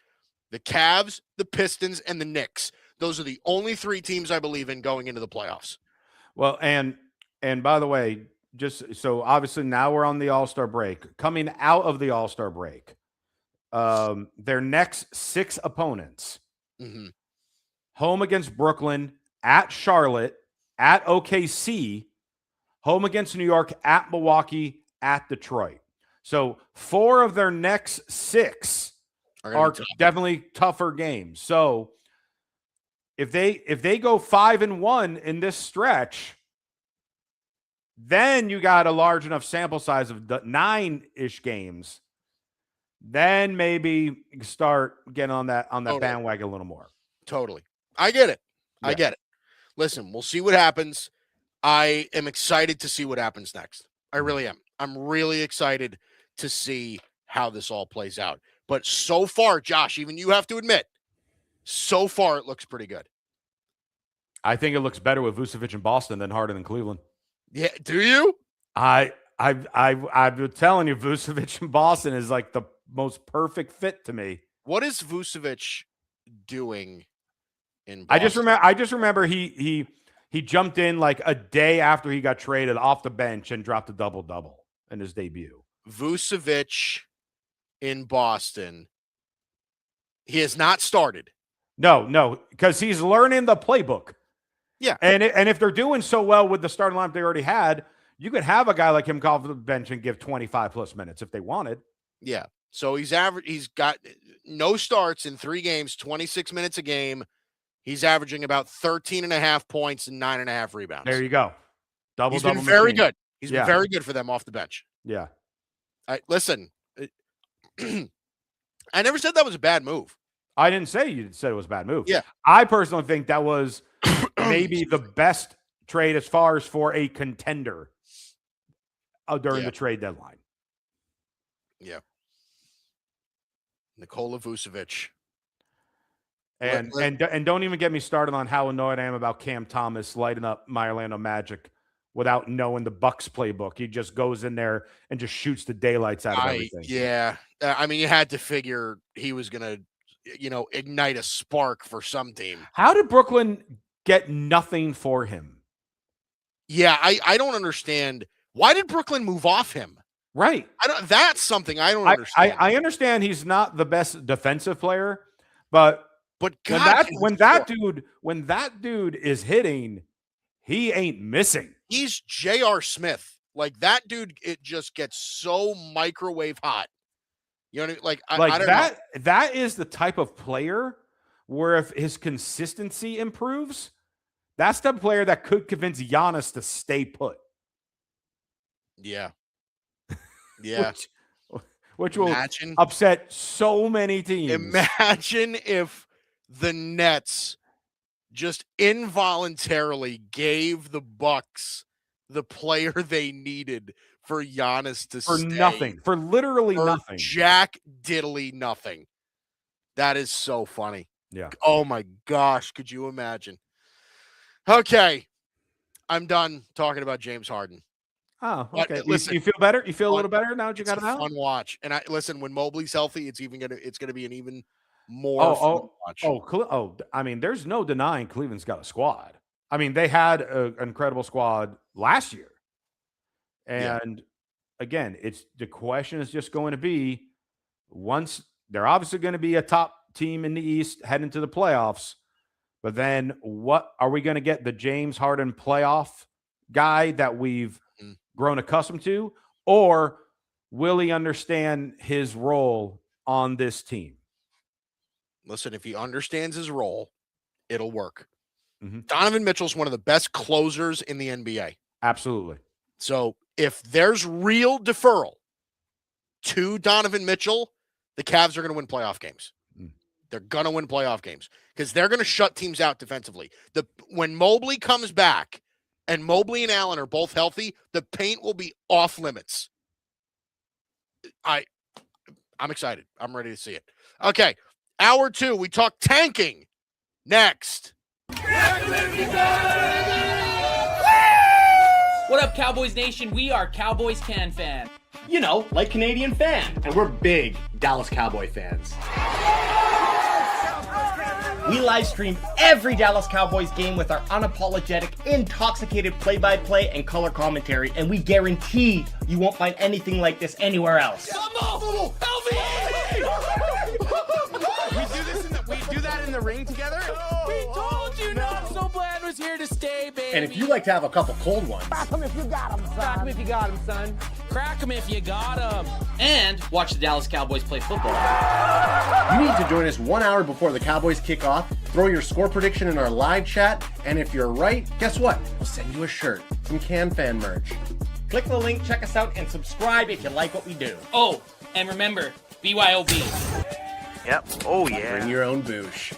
The Cavs, the Pistons, and the Knicks. Those are the only 3 teams I believe in going into the playoffs. Well, and by the way, just so obviously now we're on the All-Star break. Coming out of the All-Star break, their next 6 opponents, home against Brooklyn, at Charlotte, at OKC, home against New York, at Milwaukee, at Detroit. So 4 of their next 6 are definitely tougher games. So if they go 5-1 in this stretch, then you got a large enough sample size of 9-ish games. Then maybe start getting on that bandwagon a little more. Totally. I get it. Yeah. I get it. Listen, we'll see what happens. I am excited to see what happens next. I really am. I'm really excited to see how this all plays out. But so far, Josh, even you have to admit, so far it looks pretty good. I think it looks better with Vucevic in Boston than Harden in Cleveland. Yeah, do you? I've been telling you, Vucevic in Boston is like the most perfect fit to me. What is Vucevic doing in Boston? I just remember he jumped in like a day after he got traded off the bench and dropped a double-double in his debut. Vucevic in Boston. He has not started. No, because he's learning the playbook. Yeah. And if they're doing so well with the starting lineup they already had, you could have a guy like him come off the bench and give 25-plus minutes if they wanted. Yeah. So he's got no starts in 3 games, 26 minutes a game. He's averaging about 13.5 points and 9.5 rebounds. There you go. He's been very good. He's been very good for them off the bench. Yeah. Listen, I never said that was a bad move. I didn't say you said it was a bad move. Yeah. I personally think that was maybe the best trade as far as for a contender during the trade deadline. Yeah. Nikola Vucevic. And don't even get me started on how annoyed I am about Cam Thomas lighting up my Orlando Magic without knowing the Bucks playbook. He just goes in there and just shoots the daylights out of everything. Yeah. I mean, you had to figure he was going to, ignite a spark for some team. How did Brooklyn get nothing for him? Yeah, I don't understand. Why did Brooklyn move off him? Right. That's something I don't understand. I understand he's not the best defensive player, but God, when that dude is hitting, he ain't missing. He's J.R. Smith. Like that dude, it just gets so microwave hot. You know what I mean? I don't know. That is the type of player where if his consistency improves, that's the player that could convince Giannis to stay put. Yeah. Yeah. Which will upset so many teams. Imagine if the Nets just involuntarily gave the Bucks the player they needed for Giannis to stay. Nothing. For literally nothing. Jack diddly nothing. That is so funny. Yeah. Oh my gosh. Could you imagine? Okay. I'm done talking about James Harden. Oh, okay. Listen, you feel better? You feel a little better now that you got it out? Fun watch. And when Mobley's healthy, it's gonna be an even more fun watch. I mean, there's no denying Cleveland's got a squad. I mean, they had an incredible squad last year. And again, the question is just going to be once they're obviously going to be a top team in the East heading to the playoffs, but then what are we going to get the James Harden playoff guy that we've grown accustomed to, or will he understand his role on this team? Listen, if he understands his role, it'll work. Mm-hmm. Donovan Mitchell's one of the best closers in the NBA. Absolutely. So if there's real deferral to Donovan Mitchell, the Cavs are going to win playoff games. They're going to win playoff games because they're going to shut teams out defensively. When Mobley comes back and Mobley and Allen are both healthy, the paint will be off limits. I'm excited. I'm ready to see it. Okay. Hour 2, we talk tanking next. What up, Cowboys Nation? We are Cowboys Can Fan. You know, like Canadian fan. And we're big Dallas Cowboy fans. We live stream every Dallas Cowboys game with our unapologetic, intoxicated play-by-play and color commentary, and we guarantee you won't find anything like this anywhere else. We do that in the ring together? We told you not so bland was here to stay, baby. And if you like to have a couple cold ones, Crack 'em if you got 'em, son. Crack 'em if you got 'em, son. Crack 'em if you got 'em. And watch the Dallas Cowboys play football. you need to join us 1 hour before the Cowboys kick off, throw your score prediction in our live chat, and if you're right, guess what? We'll send you a shirt, some Can Fan merch. Click the link, check us out, and subscribe if you like what we do. Oh, and remember, BYOB. Yep. Oh, yeah. Bring your own boosh.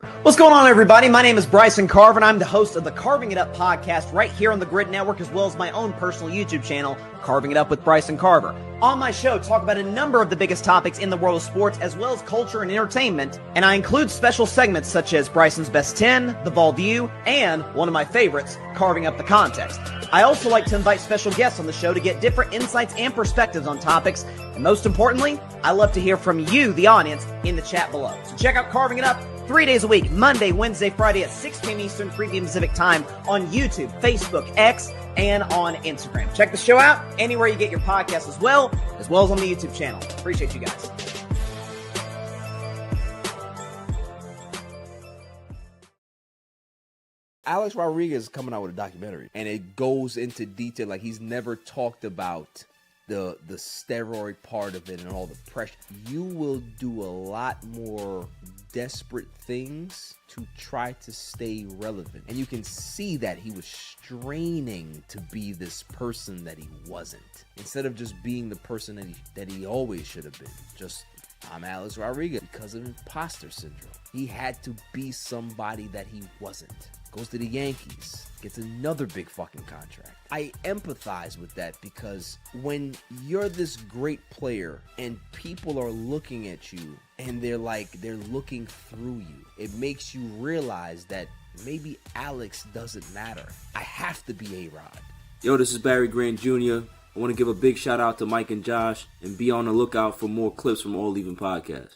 What's going on, everybody? My name is Bryson Carver, and I'm the host of the Carving It Up podcast right here on the Grid Network, as well as my own personal YouTube channel, Carving It Up with Bryson Carver. On my show, talk about a number of the biggest topics in the world of sports, as well as culture and entertainment, and I include special segments such as Bryson's Best 10, The Vol View, and one of my favorites, Carving Up the Context. I also like to invite special guests on the show to get different insights and perspectives on topics, and most importantly, I love to hear from you, the audience, in the chat below. So check out Carving It Up 3 days a week, Monday, Wednesday, Friday at 6 p.m. Eastern, 3 p.m. Pacific time on YouTube, Facebook, X, and on Instagram. Check the show out anywhere you get your podcasts as well as on the YouTube channel. Appreciate you guys. Alex Rodriguez is coming out with a documentary, and it goes into detail. Like, he's never talked about the steroid part of it and all the pressure. You will do a lot more desperate things to try to stay relevant, and you can see that he was straining to be this person that he wasn't, instead of just being the person that he always should have been. Just, I'm Alex Rodriguez, because of imposter syndrome. He had to be somebody that he wasn't. Goes to the Yankees, gets another big fucking contract. I empathize with that, because when you're this great player and people are looking at you and they're looking through you, it makes you realize that maybe Alex doesn't matter. I have to be A-Rod. Yo, this is Barry Grant Jr. I want to give a big shout out to Mike and Josh, and be on the lookout for more clips from All Even Podcast.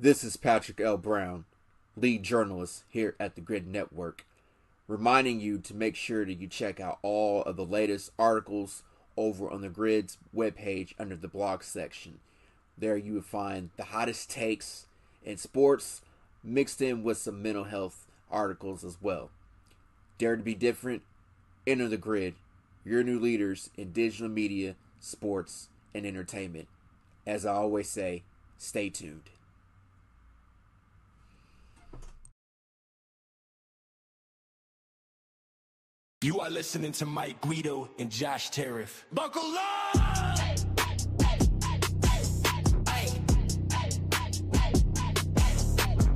This is Patrick L. Brown, lead journalist here at the Grid Network, reminding you to make sure that you check out all of the latest articles over on the Grid's webpage under the blog section. There you will find the hottest takes in sports, mixed in with some mental health articles as well. Dare to be different? Enter the Grid, your new leaders in digital media, sports, and entertainment. As I always say, stay tuned. You are listening to Mike Guido and Josh Tariff. Buckle up!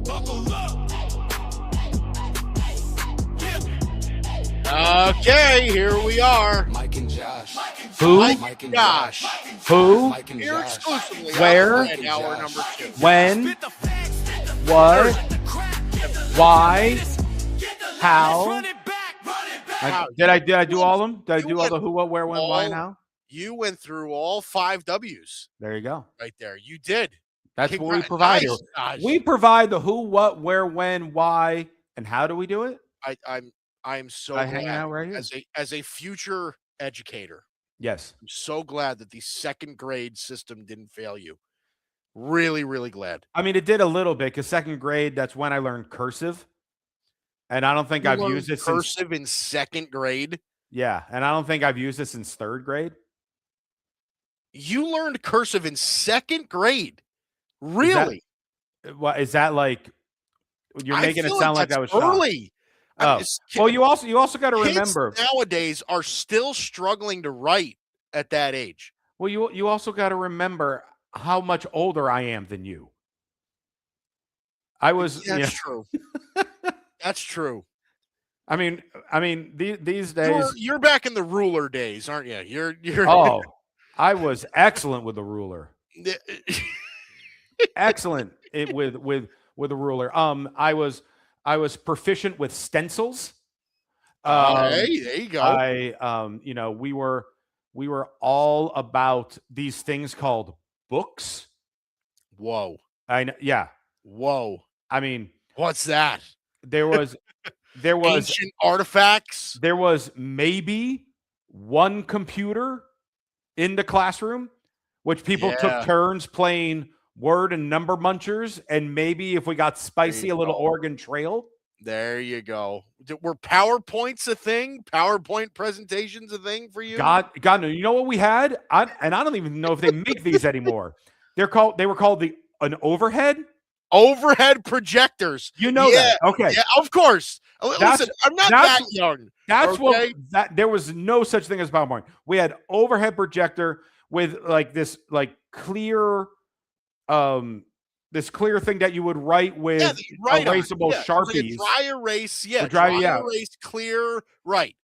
Buckle up! Okay, here we are. Mike and Josh. Who? Mike and Josh. Who? Mike and Here Josh. exclusively. Where? On hour number 2. When? What? Why? How? Did I do all of them? Did I do all the who, what, where, when, why, and how? You went through all 5 W's. There you go. Right there. You did. That's what we provide. Nice. We provide the who, what, where, when, why, and how do we do it? I'm so By glad hanging out right here. as a future educator. Yes. I'm so glad that the second grade system didn't fail you. Really, really glad. I mean, it did a little bit, because second grade, that's when I learned cursive. And I don't think I've used it since cursive in second grade. Yeah, and I don't think I've used it since third grade. You learned cursive in second grade, really? Is that like you're making it sound like that was early? Oh, well, you also got to remember nowadays are still struggling to write at that age. Well, you also got to remember how much older I am than you. I was. That's true. That's true. I mean, these days you're back in the ruler days, aren't you? You're. Oh, I was excellent with the ruler. Excellent with a ruler. I was proficient with stencils. Hey, there you go. We were all about these things called books. Whoa. Yeah. Whoa. I mean, what's that? There was ancient artifacts. There was maybe one computer in the classroom, which people took turns playing word and number munchers, and maybe if we got spicy, a little Oregon Trail. There you go. Were PowerPoints a thing? PowerPoint presentations a thing for you? God, no. You know what we had? I don't even know if they make these anymore. They were called an overhead. Overhead projectors. You know that. Okay. Yeah, of course. Listen, I'm not that young. That's what there was no such thing as PowerPoint. We had overhead projector with like this like clear this clear thing that you would write with erasable Sharpies. Dry erase, dry erase, clear, right.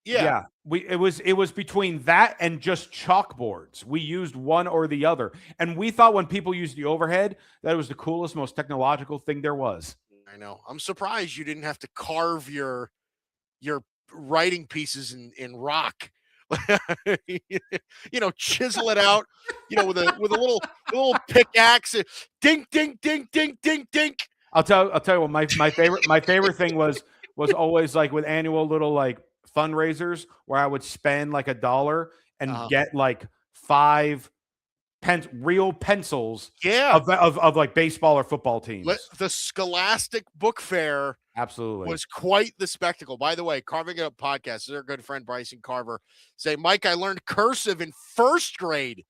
Yeah. It was between that and just chalkboards. We used one or the other. And we thought when people used the overhead, that it was the coolest, most technological thing there was. I know. I'm surprised you didn't have to carve your writing pieces in rock. Chisel it out, with a little pickaxe. Dink, dink, dink, dink, dink, dink. I'll tell you what my favorite thing was always like with annual little like fundraisers where I would spend like $1 and get like 5 real pencils of like baseball or football teams. The Scholastic Book Fair was quite the spectacle. By the way, Carving It Up podcast, their good friend Bryson Carver say, Mike, I learned cursive in 1st grade.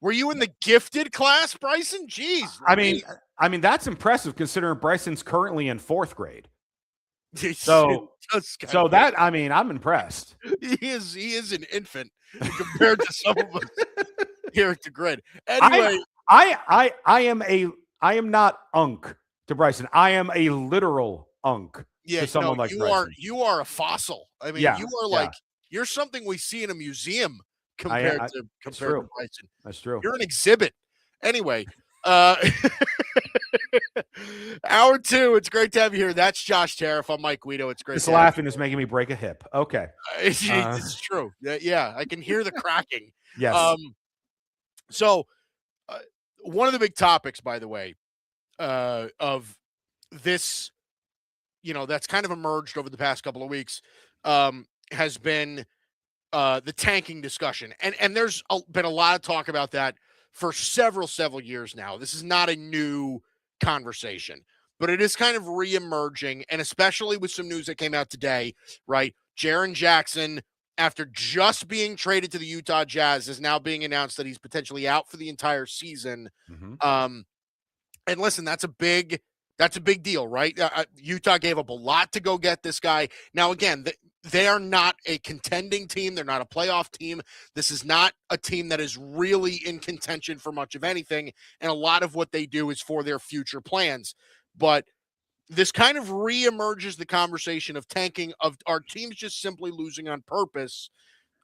Were you in the gifted class, Bryson? Jeez. I mean that's impressive considering Bryson's currently in 4th grade. So that I'm impressed. He is an infant compared to some of us here at the Grid. Anyway, I am not unk to Bryson. I am a literal unk to someone like Bryson. You are a fossil. I mean, you are you're something we see in a museum compared to Bryson. That's true. You're an exhibit. Anyway, Hour 2, it's great to have you here. That's Josh Tariff. I'm Mike Guido. It's great. This laughing is making me break a hip. Okay. It's true. Yeah, I can hear the cracking. Yes. So one of the big topics, by the way, of this, that's kind of emerged over the past couple of weeks, has been the tanking discussion. And there's been a lot of talk about that for several years now. This is not a new conversation, but it is kind of reemerging, and especially with some news that came out today, right? Jaren Jackson, after just being traded to the Utah Jazz, is now being announced that he's potentially out for the entire season. And listen, that's a big deal, right? Utah gave up a lot to go get this guy. Now, again, they are not a contending team. They're not a playoff team. This is not a team that is really in contention for much of anything. And a lot of what they do is for their future plans. But this kind of reemerges the conversation of tanking, of our teams just simply losing on purpose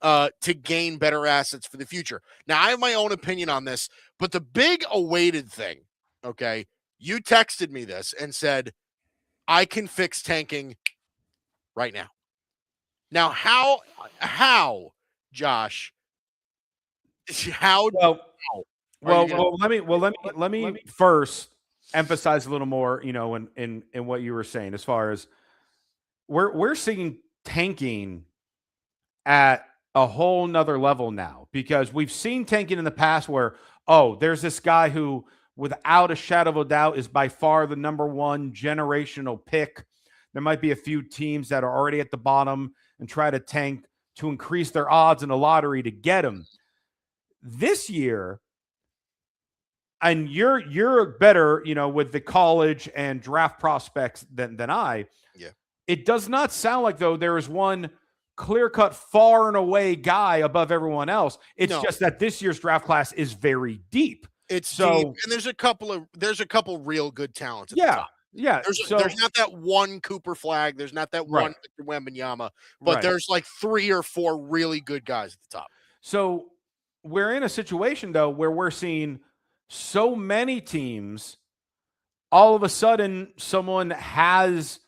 to gain better assets for the future. Now, I have my own opinion on this, but the big awaited thing, okay, you texted me this and said, I can fix tanking right now. Now, how, Josh? How? Well, let me first emphasize a little more, in what you were saying, as far as we're seeing tanking at a whole nother level now, because we've seen tanking in the past where, there's this guy who, without a shadow of a doubt, is by far the number 1 generational pick. There might be a few teams that are already at the bottom and try to tank to increase their odds in the lottery to get him. This year, and you're better, with the college and draft prospects than I. Yeah. It does not sound like, though, there is one clear-cut, far and away guy above everyone else. It's just that this year's draft class is very deep. It's deep, and there's a couple real good talents at the top. Yeah, there's not that one Cooper Flagg. There's not that one Victor Wembanyama, but there's like 3 or 4 really good guys at the top. So we're in a situation, though, where we're seeing so many teams, all of a sudden, someone has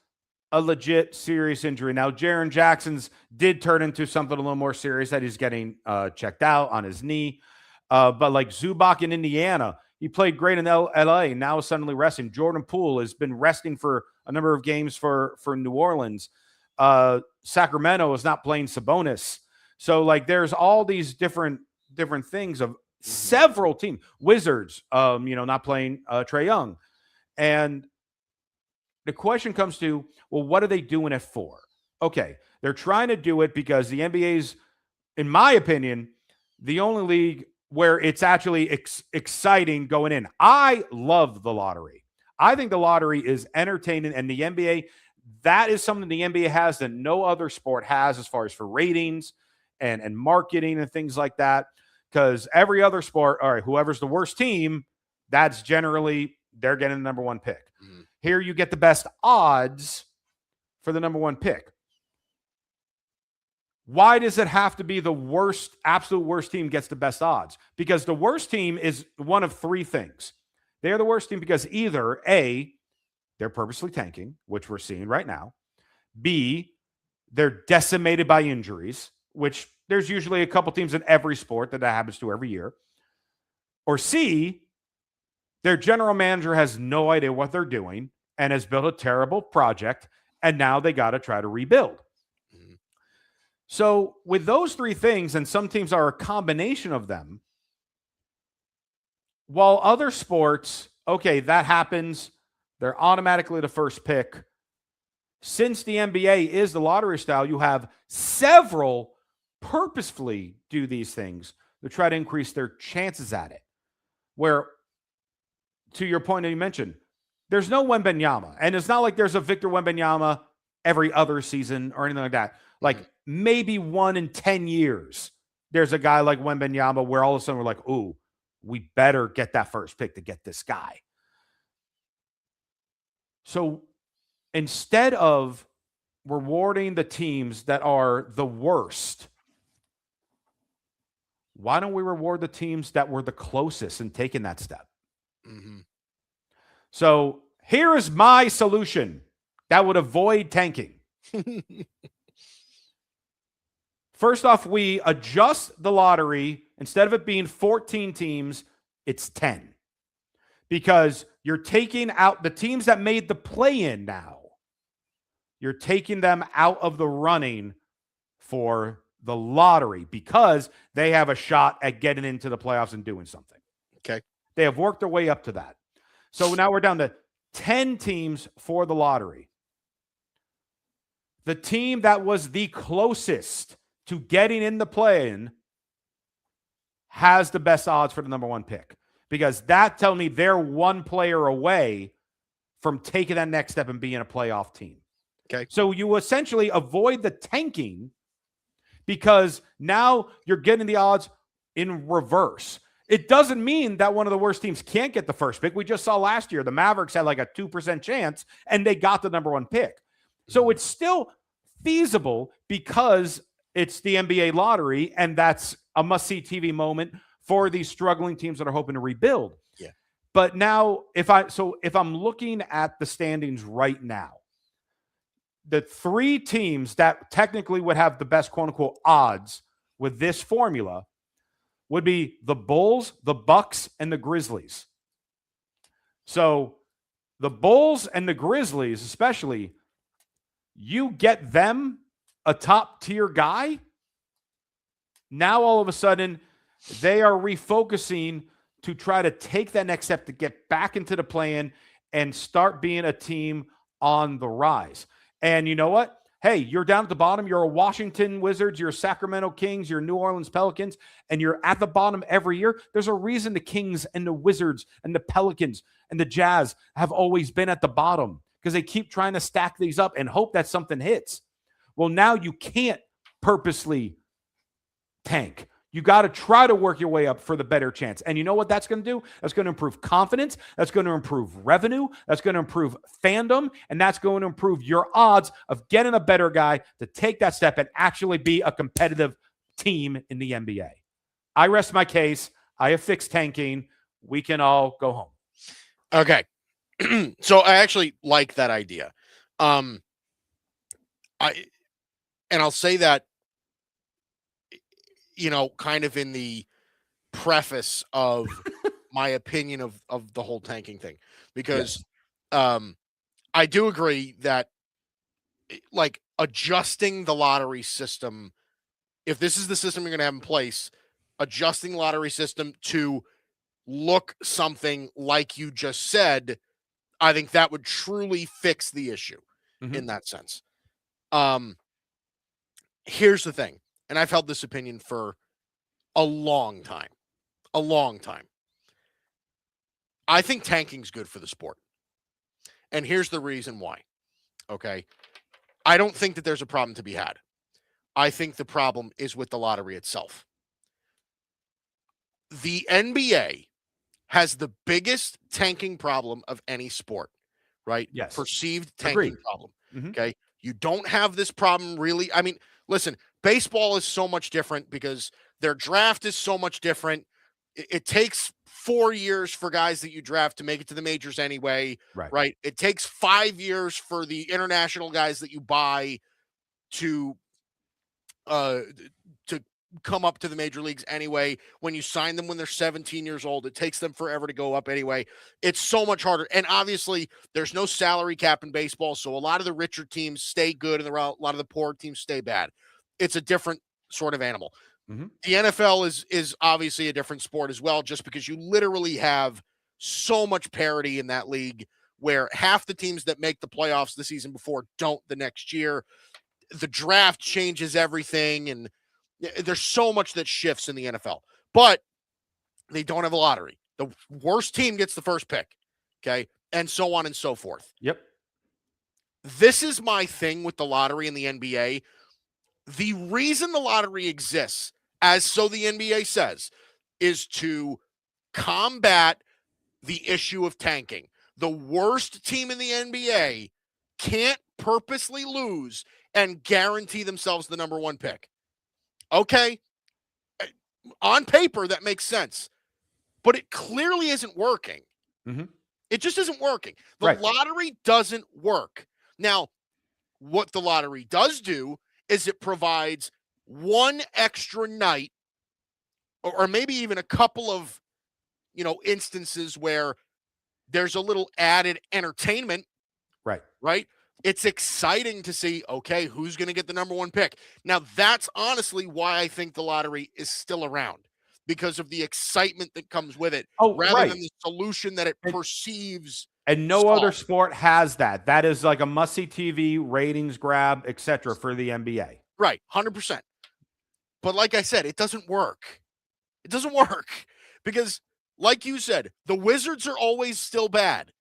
a legit serious injury. Now, Jaren Jackson's did turn into something a little more serious, that he's getting checked out on his knee. But like Zubac in Indiana, he played great in LA, now is suddenly resting. Jordan Poole has been resting for a number of games for New Orleans. Sacramento is not playing Sabonis. So like there's all these different things of several teams. Wizards, not playing Trae Young. And the question comes to, well, what are they doing it for? Okay, they're trying to do it because the NBA's, in my opinion, the only league where it's actually exciting going in. I love the lottery. I think the lottery is entertaining, and the NBA, that is something the NBA has that no other sport has as far as for ratings and marketing and things like that. Because every other sport, all right, whoever's the worst team That's generally, they're getting the number one pick. Here you get the best odds for the number one pick. Why does it have to be the worst, absolute worst team gets the best odds? Because the worst team is one of three things. They're the worst team because either A, they're purposely tanking, which we're seeing right now. B, they're decimated by injuries, which there's usually a couple teams in every sport that happens to every year. Or C, their general manager has no idea what they're doing and has built a terrible project, and now they got to try to rebuild. So with those three things, and some teams are a combination of them, while other sports, okay, that happens, they're automatically the first pick. Since the NBA is the lottery style, you have several purposefully do these things to try to increase their chances at it. Where, to your point that you mentioned, there's no Wembanyama. And it's not like there's a Victor Wembanyama every other season or anything like that. Like maybe 1 in 10 years, there's a guy like Wembanyama where all of a sudden we're like, ooh, we better get that first pick to get this guy. So instead of rewarding the teams that are the worst, why don't we reward the teams that were the closest in taking that step? So here is my solution that would avoid tanking. First off, we adjust the lottery. Instead of it being 14 teams, it's 10. Because you're taking out the teams that made the play-in now. You're taking them out of the running for the lottery because they have a shot at getting into the playoffs and doing something. Okay. They have worked their way up to that. So now we're down to 10 teams for the lottery. The team that was the closest to getting in the play-in has the best odds for the number one pick, because that tells me they're one player away from taking that next step and being a playoff team. Okay. So you essentially avoid the tanking because now you're getting the odds in reverse. It doesn't mean that one of the worst teams can't get the first pick. We just saw last year the Mavericks had like a 2% chance and they got the number one pick. So it's still feasible because it's the NBA lottery, and that's a must-see TV moment for these struggling teams that are hoping to rebuild. Yeah. But now, if I'm looking at the standings right now, the three teams that technically would have the best quote-unquote odds with this formula would be the Bulls, the Bucks, and the Grizzlies. So the Bulls and the Grizzlies, especially, you get them a top-tier guy, now all of a sudden they are refocusing to try to take that next step to get back into the play-in and start being a team on the rise. And you know what? Hey, you're down at the bottom. You're a Washington Wizards, you're a Sacramento Kings, you're New Orleans Pelicans, and you're at the bottom every year. There's a reason the Kings and the Wizards and the Pelicans and the Jazz have always been at the bottom, because they keep trying to stack these up and hope that something hits. Well, now you can't purposely tank. You got to try to work your way up for the better chance. And you know what that's going to do? That's going to improve confidence. That's going to improve revenue. That's going to improve fandom. And that's going to improve your odds of getting a better guy to take that step and actually be a competitive team in the NBA. I rest my case. I have fixed tanking. We can all go home. Okay. So I actually like that idea. I'll say that, you know, kind of in the preface of my opinion of the whole tanking thing, because I do agree that, like, adjusting the lottery system, if this is the system you're going to have in place, adjusting the lottery system to look something like you just said, I think that would truly fix the issue in that sense. Here's the thing, and I've held this opinion for a long time. I think tanking's good for the sport. And here's the reason why. Okay. I don't think that there's a problem to be had. I think the problem is with the lottery itself. The NBA has the biggest tanking problem of any sport, right? Yes. Perceived tanking Agreed. problem. Mhm. Okay. You don't have this problem really. I mean, listen, baseball is so much different because their draft is so much different. It takes 4 years for guys that you draft to make it to the majors anyway, right? It takes 5 years for the international guys that you buy to come up to the major leagues anyway. When you sign them when they're 17 years old, it takes them forever to go up anyway. It's so much harder. And obviously there's no salary cap in baseball. So a lot of the richer teams stay good and a lot of the poor teams stay bad. It's a different sort of animal. Mm-hmm. The NFL is obviously a different sport as well, just because you literally have so much parity in that league where half the teams that make the playoffs the season before don't the next year. The draft changes everything, and there's so much that shifts in the NFL, but they don't have a lottery. The worst team gets the first pick, okay, and so on and so forth. Yep. This is my thing with the lottery in the NBA. The reason the lottery exists, as so the NBA says, is to combat the issue of tanking. The worst team in the NBA can't purposely lose and guarantee themselves the number one pick. Okay, on paper, that makes sense, but it clearly isn't working. Mm-hmm. It just isn't working. The lottery doesn't work. Now, what the lottery does do is it provides one extra night, or maybe even a couple of, instances where there's a little added entertainment. Right. It's exciting to see, okay, who's going to get the number one pick. Now, that's honestly why I think the lottery is still around, because of the excitement that comes with it, rather than the solution that it perceives. And no other sport has that. That is like a must-see TV, ratings grab, etc. for the NBA. Right, 100%. But like I said, it doesn't work. It doesn't work because, like you said, the Wizards are always still bad.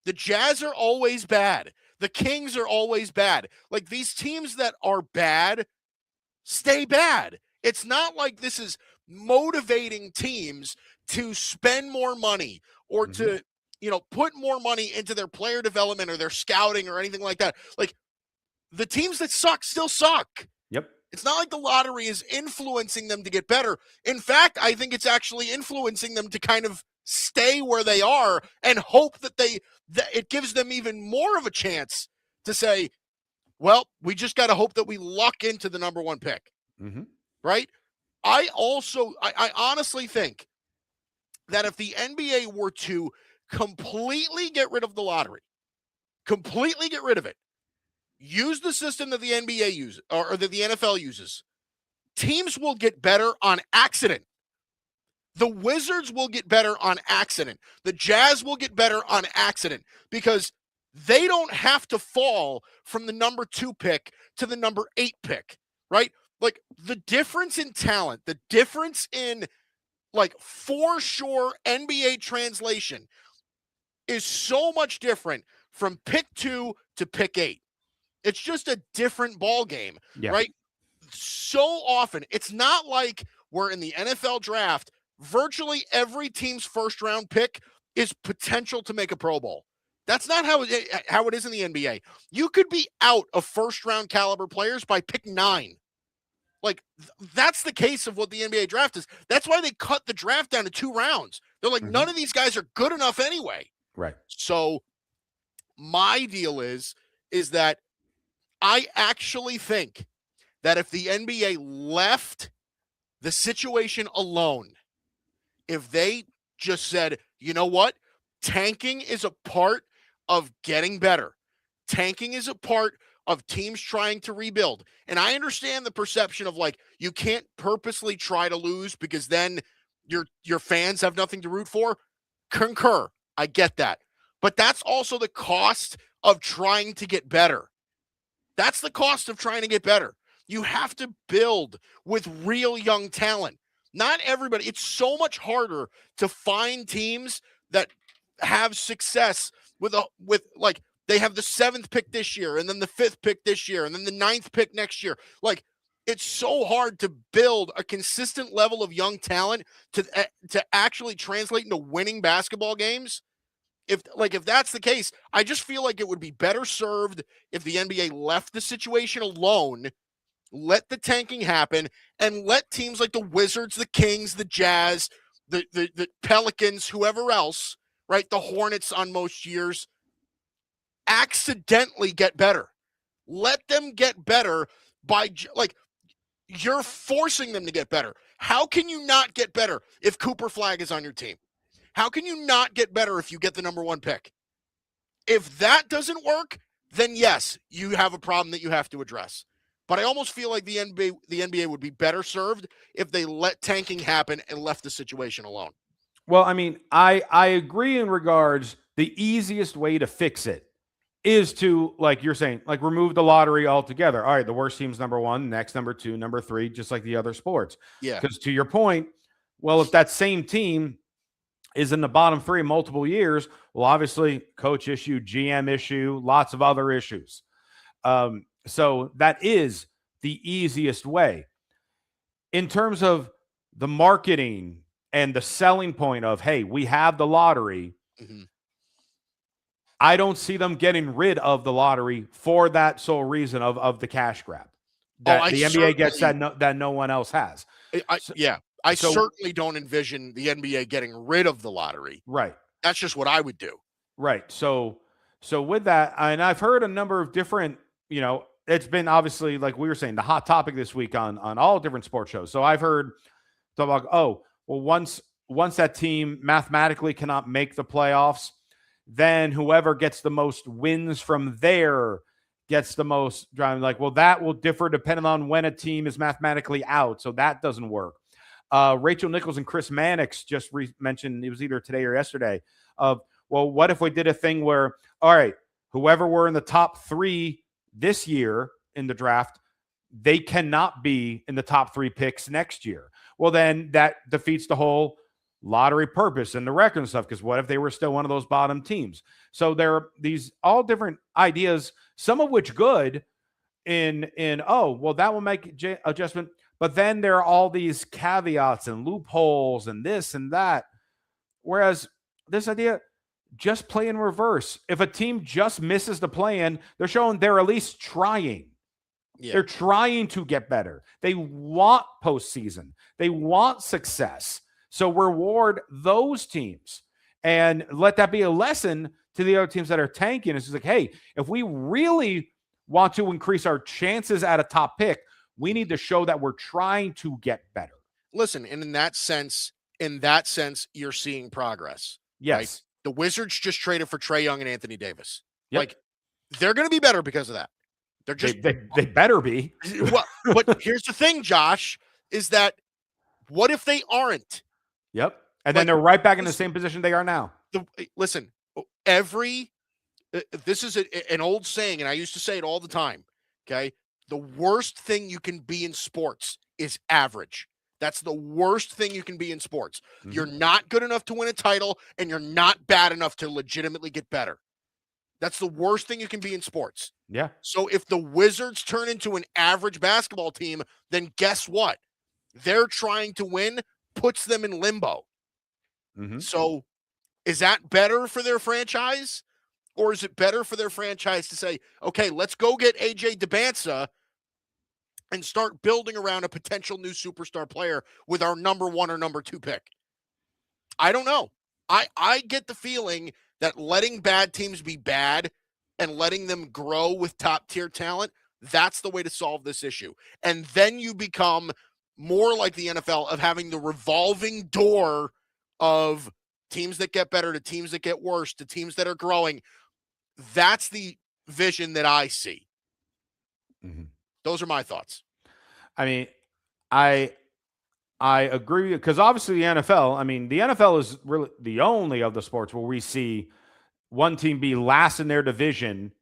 The Jazz are always bad. The Kings are always bad. Like, these teams that are bad stay bad. It's not like this is motivating teams to spend more money or to, put more money into their player development or their scouting or anything like that. Like, the teams that suck still suck. Yep. It's not like the lottery is influencing them to get better. In fact, I think it's actually influencing them to kind of stay where they are and hope that it gives them even more of a chance to say, well, we just got to hope that we luck into the number one pick. Mm-hmm. Right? I honestly think that if the NBA were to completely get rid of the lottery, completely get rid of it, use the system that the NBA uses or that the NFL uses, teams will get better on accident. The Wizards will get better on accident. The Jazz will get better on accident because they don't have to fall from the number 2 pick to the number 8 pick, right? Like, the difference in talent, the difference in, like, for sure NBA translation is so much different from pick 2 to pick 8. It's just a different ball game, right? So often, it's not like we're in the NFL draft. Virtually every team's first round pick is potential to make a Pro Bowl. That's not how it is in the NBA. You could be out of first round caliber players by pick 9. Like, that's the case of what the NBA draft is. That's why they cut the draft down to 2 rounds. They're like, none of these guys are good enough anyway. Right. So my deal is that I actually think that if the NBA left the situation alone, if they just said, you know what, tanking is a part of getting better. Tanking is a part of teams trying to rebuild. And I understand the perception of, like, you can't purposely try to lose because then your fans have nothing to root for. Concur. I get that. But that's also the cost of trying to get better. That's the cost of trying to get better. You have to build with real young talent. Not everybody. It's so much harder to find teams that have success with like, they have the 7th pick this year and then the 5th pick this year and then the 9th pick next year. Like, it's so hard to build a consistent level of young talent to actually translate into winning basketball games. If that's the case, I just feel like it would be better served if the NBA left the situation alone, let the tanking happen, and let teams like the Wizards, the Kings, the Jazz, the Pelicans, whoever else, right, the Hornets on most years, accidentally get better. Let them get better by, like, you're forcing them to get better. How can you not get better if Cooper Flagg is on your team? How can you not get better if you get the number 1 pick? If that doesn't work, then yes, you have a problem that you have to address. But I almost feel like the NBA would be better served if they let tanking happen and left the situation alone. Well, I mean, I agree in regards the easiest way to fix it is to, like you're saying, like remove the lottery altogether. All right, the worst team's number 1, next number 2, number 3, just like the other sports. Yeah. Because to your point, well, if that same team is in the bottom 3 multiple years, well, obviously coach issue, GM issue, lots of other issues. So that is the easiest way. In terms of the marketing and the selling point of, hey, we have the lottery, I don't see them getting rid of the lottery for that sole reason of the cash grab that the NBA gets that no one else has. I certainly don't envision the NBA getting rid of the lottery. Right. That's just what I would do. Right. So with that, and I've heard a number of different, it's been obviously, like we were saying, the hot topic this week on all different sports shows. So I've heard talk about, once that team mathematically cannot make the playoffs, then whoever gets the most wins from there gets the most driving. Like, well, that will differ depending on when a team is mathematically out. So that doesn't work. Rachel Nichols and Chris Mannix just mentioned, it was either today or yesterday, of, well, what if we did a thing where, all right, whoever were in the top 3 this year in the draft, they cannot be in the top 3 picks next year. Well, then that defeats the whole lottery purpose and the record and stuff, because what if they were still one of those bottom teams? So there are these all different ideas, some of which good in that will make adjustment. But then there are all these caveats and loopholes and this and that. Whereas this idea, just play in reverse. If a team just misses the play-in, they're showing they're at least trying. Yeah. They're trying to get better. They want postseason. They want success. So reward those teams and let that be a lesson to the other teams that are tanking. It's just like, hey, if we really want to increase our chances at a top pick, we need to show that we're trying to get better. Listen, and in that sense, you're seeing progress. Yes. Right? The Wizards just traded for Trae Young and Anthony Davis. Yep. Like, they're going to be better because of that. They're just they better be. Well, but here's the thing, Josh, is that what if they aren't? Yep. And then they're right back in the same position they are now. Listen, this is an old saying, and I used to say it all the time, okay? The worst thing you can be in sports is average. That's the worst thing you can be in sports. Mm-hmm. You're not good enough to win a title, and you're not bad enough to legitimately get better. That's the worst thing you can be in sports. Yeah. So if the Wizards turn into an average basketball team, then guess what? They're trying to win, puts them in limbo. Mm-hmm. So is that better for their franchise? Or is it better for their franchise to say, okay, let's go get AJ DeBansa and start building around a potential new superstar player with our number 1 or number 2 pick? I don't know. I get the feeling that letting bad teams be bad and letting them grow with top-tier talent, that's the way to solve this issue. And then you become more like the NFL of having the revolving door of teams that get better to teams that get worse to teams that are growing. That's the vision that I see. Mm-hmm. Those are my thoughts. I mean, I agree, because obviously the NFL is really the only of the sports where we see one team be last in their division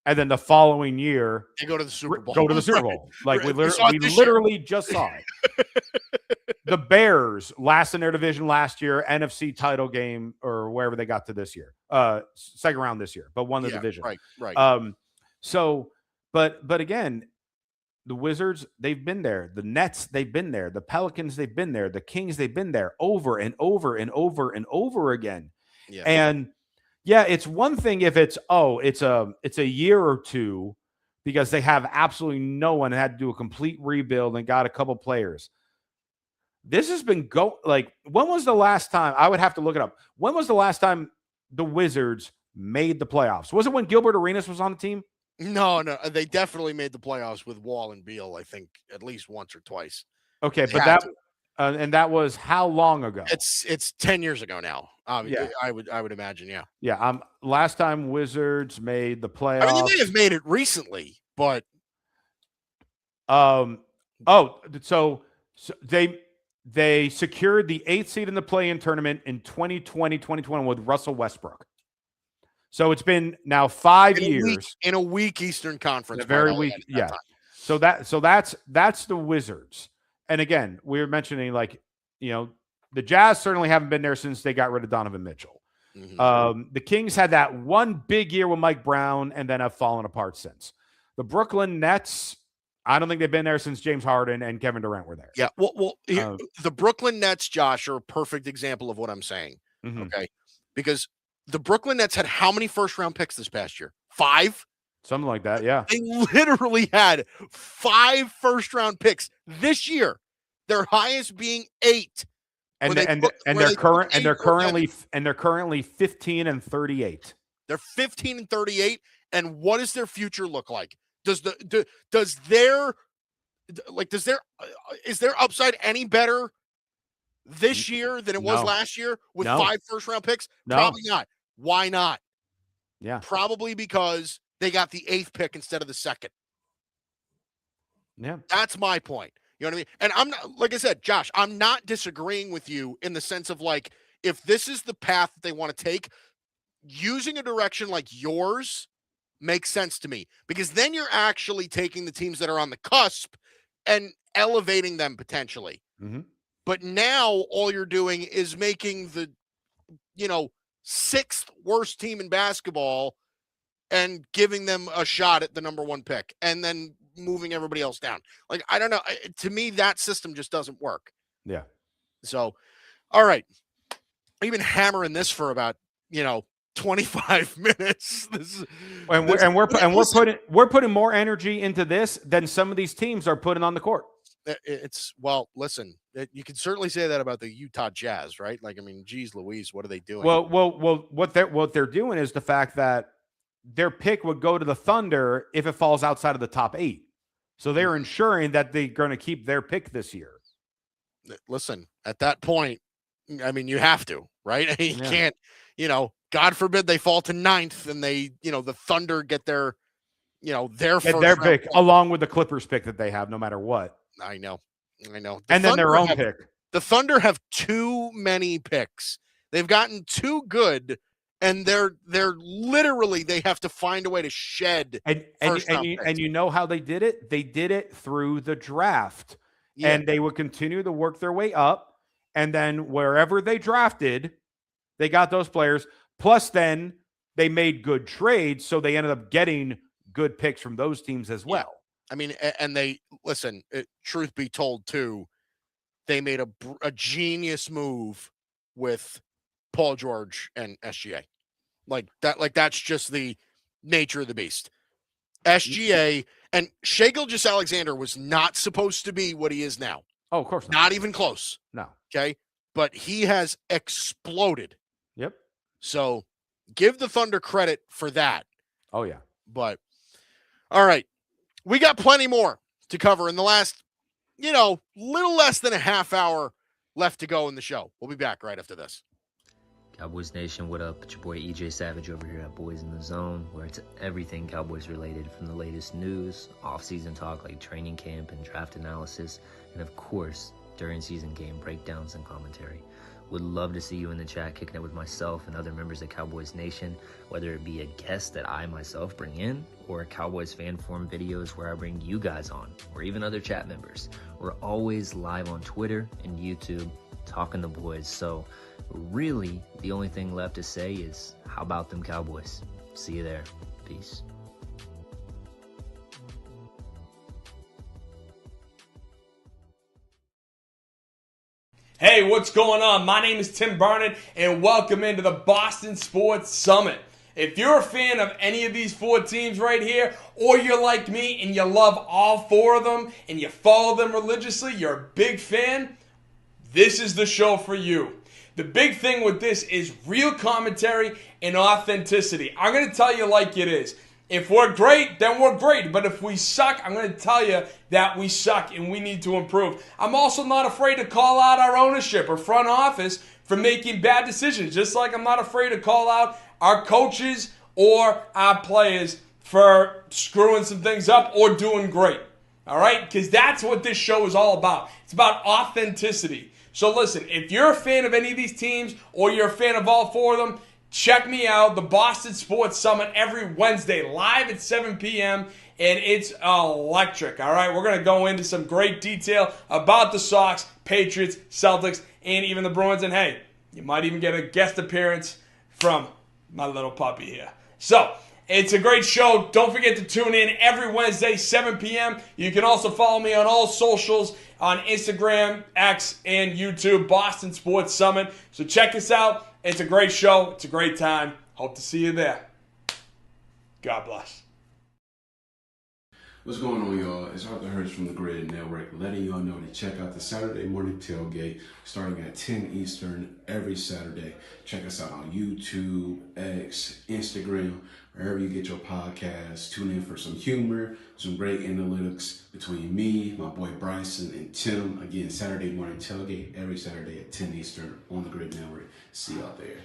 and then the following year they go to the Super Bowl. Like we literally just saw it. The Bears last in their division last year, NFC title game or wherever they got to this year, second round this year, but won the division. Right. So, but again, the Wizards, they've been there. The Nets, they've been there. The Pelicans, they've been there. The Kings, they've been there over and over and over and over again. Yeah. And yeah, it's one thing if it's a year or two because they have absolutely no one and had to do a complete rebuild and got a couple players. This has been when was the last time? I would have to look it up. When was the last time the Wizards made the playoffs? Was it when Gilbert Arenas was on the team? No, they definitely made the playoffs with Wall and Beal, I think, at least once or twice. Okay, but that was how long ago? It's 10 years ago now. Yeah. I would imagine, yeah. Yeah, last time Wizards made the playoffs. I mean, they may have made it recently, but so they secured the 8th seed in the play-in tournament in 2020-2021 with Russell Westbrook. So it's been now 5 years in a weak Eastern Conference. In a very weak, yeah. Time. So that's the Wizards. And again, we were mentioning the Jazz certainly haven't been there since they got rid of Donovan Mitchell. Mm-hmm. The Kings had that one big year with Mike Brown and then have fallen apart since. The Brooklyn Nets, I don't think they've been there since James Harden and Kevin Durant were there. Yeah, the Brooklyn Nets, Josh, are a perfect example of what I'm saying. Mm-hmm. Okay, because the Brooklyn Nets had how many first-round picks this past year? 5? Something like that, yeah. They literally had 5 first-round picks this year. Their highest being 8. They're currently 15 and 38. They're 15 and 38. And what does their future look like? Is their upside any better this year than it was last year with 5 first-round picks? No. Probably not. Why not? Yeah. Probably because they got the 8th pick instead of the 2nd. Yeah. That's my point. You know what I mean? And I'm not, like I said, Josh, I'm not disagreeing with you in the sense of if this is the path that they want to take, using a direction like yours makes sense to me, because then you're actually taking the teams that are on the cusp and elevating them potentially. Mm-hmm. But now all you're doing is making the, 6th worst team in basketball and giving them a shot at the number 1 pick and then moving everybody else down. I don't know. To me, that system just doesn't work. Yeah. So, all right. I've been hammering this for about, 25 minutes. We're putting more energy into this than some of these teams are putting on the court. Listen, you can certainly say that about the Utah Jazz, right? Geez Louise, what are they doing? Well, what they're doing is the fact that their pick would go to the Thunder if it falls outside of the top 8. So they're ensuring that they're going to keep their pick this year. Listen, at that point, you have to, right? You can't, God forbid they fall to 9th and they, the Thunder get their pick along with the Clippers pick that they have no matter what. I know. And then their own pick. The Thunder have too many picks. They've gotten too good, and they're literally, they have to find a way to shed. And you know how they did it? They did it through the draft. Yeah. And they would continue to work their way up. And then wherever they drafted, they got those players. Plus, then they made good trades, so they ended up getting good picks from those teams as well. And they listen. Truth be told, too, they made a genius move with Paul George and SGA. That's just the nature of the beast. SGA and Shai Gilgeous-Alexander was not supposed to be what he is now. Oh, of course not. Not even close. No. Okay, but he has exploded. Yep. So give the Thunder credit for that. Oh, yeah. But all right, we got plenty more to cover in the last, little less than a half hour left to go in the show. We'll be back right after this. Cowboys Nation, what up? It's your boy EJ Savage over here at Boys in the Zone, where it's everything Cowboys related, from the latest news, off-season talk like training camp and draft analysis, and of course, during season game breakdowns and commentary. Would love to see you in the chat kicking it with myself and other members of Cowboys Nation, whether it be a guest that I myself bring in, or Cowboys fan forum videos where I bring you guys on, or even other chat members. We're always live on Twitter and YouTube talking the boys, so really the only thing left to say is, how about them Cowboys? See you there. Peace. what's going on? My name is Tim Barnett, and welcome into the Boston Sports Summit. If you're a fan of any of these four teams right here, or you're like me and you love all four of them and you follow them religiously, you're a big fan, this is the show for you. The big thing with this is real commentary and authenticity. I'm going to tell you like it is. If we're great, then we're great. But if we suck, I'm going to tell you that we suck and we need to improve. I'm also not afraid to call out our ownership or front office for making bad decisions, just like I'm not afraid to call out our coaches or our players for screwing some things up or doing great. All right? Because that's what this show is all about. It's about authenticity. So listen, if you're a fan of any of these teams or you're a fan of all four of them, check me out, the Boston Sports Summit, every Wednesday, live at 7 p.m., and it's electric, all right? We're going to go into some great detail about the Sox, Patriots, Celtics, and even the Bruins. And hey, you might even get a guest appearance from my little puppy here. So, it's a great show. Don't forget to tune in every Wednesday, 7 p.m. You can also follow me on all socials on Instagram, X, and YouTube, Boston Sports Summit. So check us out. It's a great show. It's a great time. Hope to see you there. God bless. What's going on, y'all? It's Arthur Hurst from the Grid Network, letting y'all know to check out the Saturday morning tailgate starting at 10 Eastern every Saturday. Check us out on YouTube, X, Instagram, wherever you get your podcasts. Tune in for some humor, some great analytics between me, my boy Bryson, and Tim. Again, Saturday morning tailgate every Saturday at 10 Eastern on the Grid Network. See y'all there.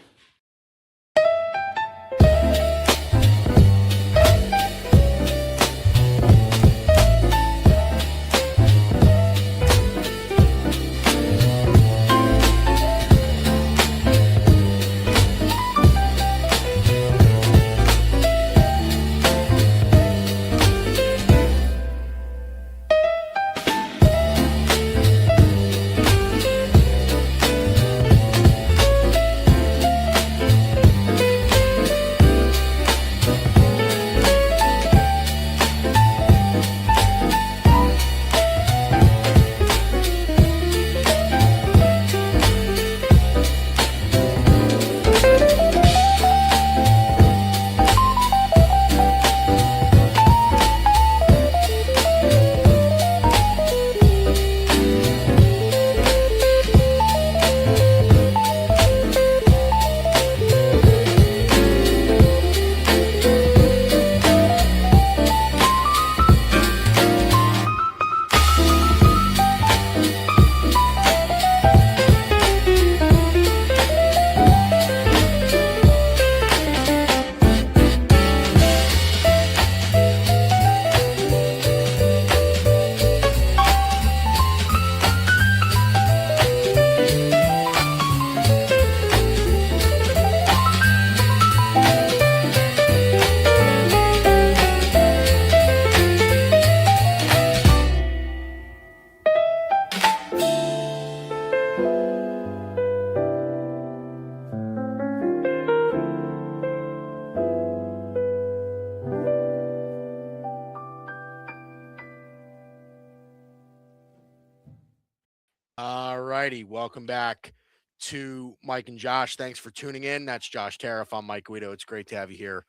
Alrighty, welcome back to Mike and Josh. Thanks for tuning in. That's Josh Tariff. I'm Mike Guido. It's great to have you here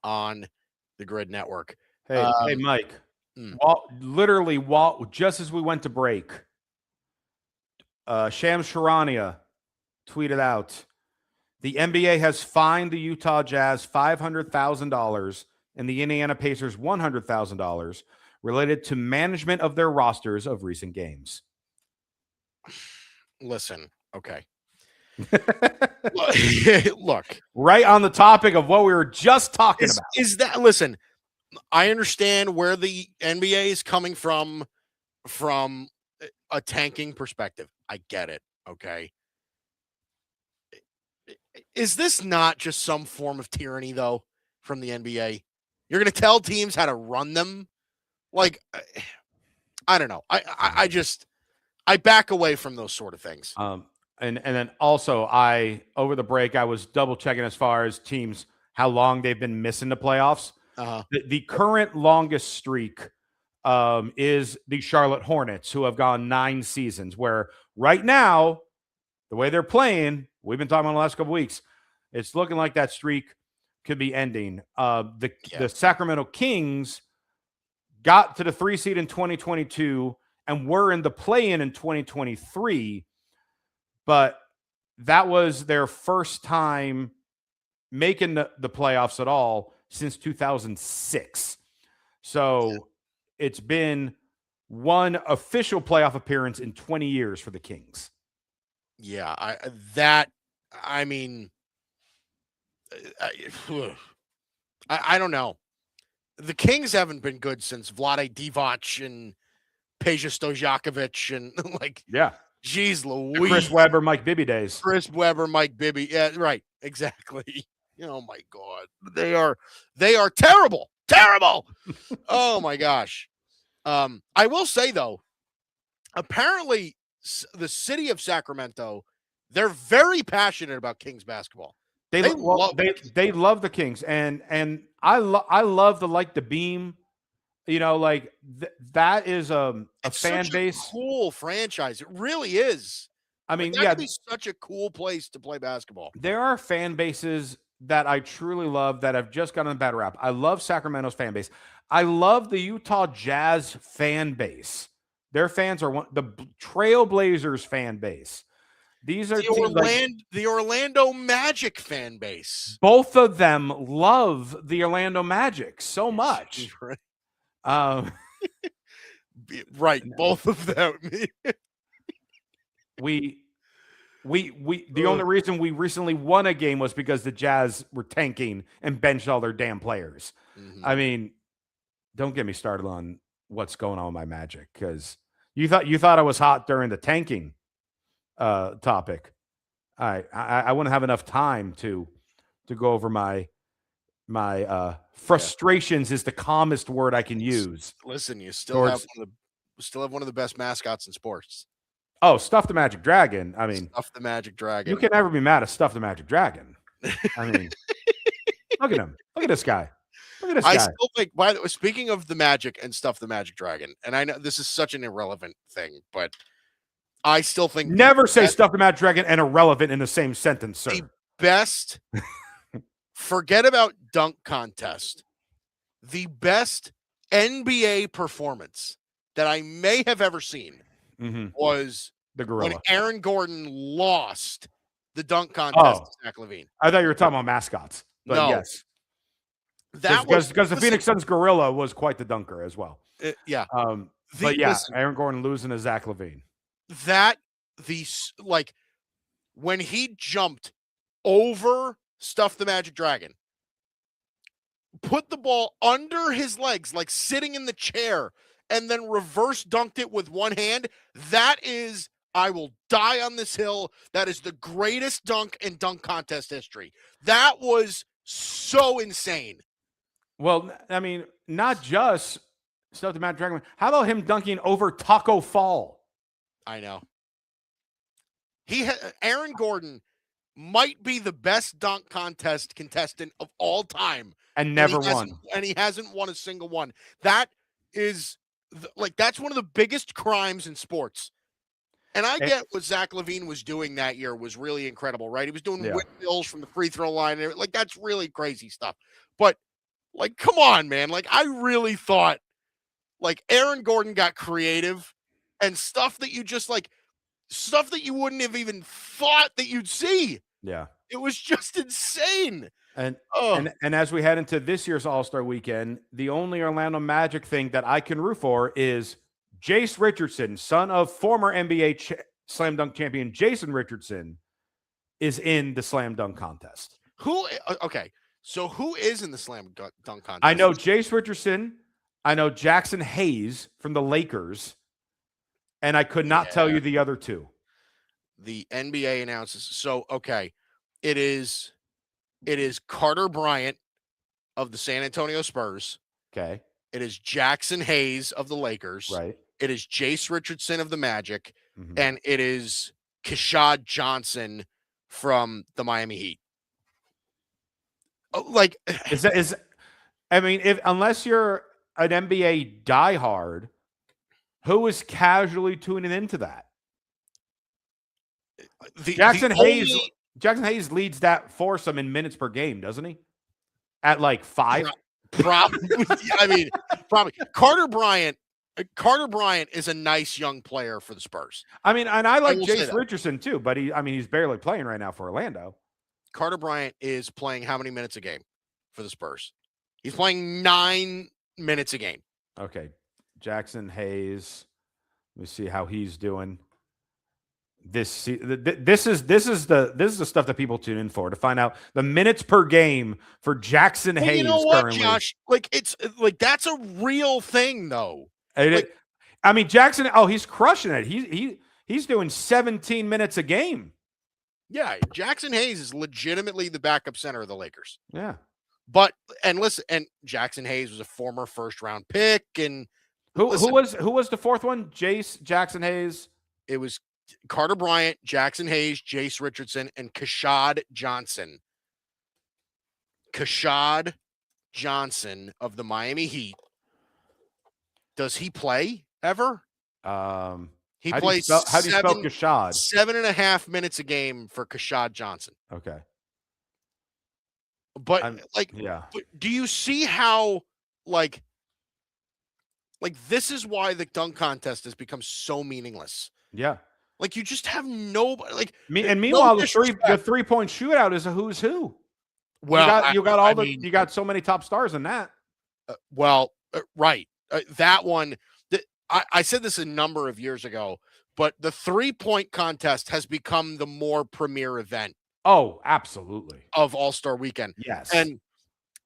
on the Grid Network. Hey, Mike. Literally, just as we went to break, Shams Charania tweeted out, the NBA has fined the Utah Jazz $500,000 and the Indiana Pacers $100,000 related to management of their rosters of recent games. Listen, okay. Look. Right on the topic of what we were just talking about. Is that, listen, I understand where the NBA is coming from a tanking perspective. I get it, okay? Is this not just some form of tyranny, though, from the NBA? You're going to tell teams how to run them? Like, I don't know. I back away from those sort of things. And then also, over the break, I was double checking as far as teams, how long they've been missing the playoffs. The current longest streak is the Charlotte Hornets, who have gone 9 seasons, where right now the way they're playing, we've been talking about the last couple weeks, it's looking like that streak could be ending. The Sacramento Kings got to the 3 seed in 2022 and were in the play-in in 2023, but that was their first time making the playoffs at all since 2006. So it's been one official playoff appearance in 20 years for the Kings. Yeah, I mean, I don't know. The Kings haven't been good since Vlade Divac and Peja Stojakovic and geez Louise. Chris Webber, Mike Bibby days. Chris Webber, Mike Bibby. Yeah, right. Exactly. Oh my God. They are terrible. Terrible. Oh my gosh. I will say though, apparently the city of Sacramento, they're very passionate about Kings basketball. They love the Kings, and I love the beam. That is a fan base. Cool franchise. It really is. I mean, that could be such a cool place to play basketball. There are fan bases that I truly love that have just gotten a bad rap. I love Sacramento's fan base. I love the Utah Jazz fan base. Their fans are the Trailblazers fan base. These are the Orlando Magic fan base. Both of them love the Orlando Magic so much. Right, both of them. The only reason we recently won a game was because the Jazz were tanking and benched all their damn players. Mm-hmm. I mean, don't get me started on what's going on with my Magic, because you thought I was hot during the tanking topic. I wouldn't have enough time to go over my frustrations is the calmest word I can use. Listen, you still have one of the best mascots in sports. Oh, Stuff the Magic Dragon. I mean, Stuff the Magic Dragon. You can never be mad at Stuff the Magic Dragon. I mean, look at him. Look at this guy. Look at this guy. I still think, by the way, speaking of the Magic and Stuff the Magic Dragon, and I know this is such an irrelevant thing, but I still think never say Stuff the Magic Dragon and irrelevant in the same sentence, sir. The best, forget about dunk contest, the best NBA performance that I may have ever seen was the gorilla. When Aaron Gordon lost the dunk contest to Zach LaVine. I thought you were talking about mascots. But no. Yes. That because the Phoenix Suns gorilla was quite the dunker as well. Yeah. Aaron Gordon losing to Zach LaVine. When he jumped over Stuff the Magic Dragon, put the ball under his legs, like sitting in the chair, and then reverse dunked it with one hand, that is, I will die on this hill. That is the greatest dunk in dunk contest history. That was so insane. Well, I mean, not just Stuff the Magic Dragon. How about him dunking over Taco Fall? I know. Aaron Gordon might be the best dunk contest contestant of all time. And never won. And he hasn't won a single one. That is, that's one of the biggest crimes in sports. And I get what Zach LaVine was doing that year was really incredible, right? He was doing windmills from the free throw line. And that's really crazy stuff. But, come on, man. I really thought, Aaron Gordon got creative and stuff that you just, stuff that you wouldn't have even thought that you'd see. Yeah. It was just insane. And as we head into this year's All-Star Weekend, the only Orlando Magic thing that I can root for is Jace Richardson, son of former NBA slam dunk champion Jason Richardson, is in the slam dunk contest. So who is in the slam dunk contest? I know Jace Richardson. I know Jackson Hayes from the Lakers. And I could not tell you the other two. The NBA announces. So, it is Carter Bryant of the San Antonio Spurs. Okay. It is Jackson Hayes of the Lakers. Right. It is Jace Richardson of the Magic. And it is Keshad Johnson from the Miami Heat. Unless you're an NBA diehard, who is casually tuning into that? Jackson Hayes leads that foursome in minutes per game, doesn't he? At like 5. Probably. I mean, probably. Carter Bryant is a nice young player for the Spurs. I mean, and I like Jace Richardson too, but he's barely playing right now for Orlando. Carter Bryant is playing how many minutes a game for the Spurs? He's playing 9 minutes a game. Okay. Jackson Hayes. Let me see how he's doing. This is the stuff that people tune in for, to find out the minutes per game for Jackson Hayes. You know what, currently. Josh? It's that's a real thing, though. I mean, Jackson. Oh, he's crushing it. He's doing 17 minutes a game. Yeah, Jackson Hayes is legitimately the backup center of the Lakers. Yeah. But listen, Jackson Hayes was a former first-round pick, and who was the fourth one? Jackson Hayes. It was Carter Bryant, Jackson Hayes, Jace Richardson, and Kashad Johnson. Kashad Johnson of the Miami Heat. Does he play ever? He plays. How do you spell Kashad? 7.5 minutes a game for Kashad Johnson. Okay. But but do you see how this is why the dunk contest has become so meaningless? Yeah. You just have nobody meanwhile, the 3-point shootout is a who's who. Well, you got so many top stars in that. Right. That one. I said this a number of years ago, but the 3-point contest has become the more premier event. Oh, absolutely. Of All-Star Weekend. Yes. And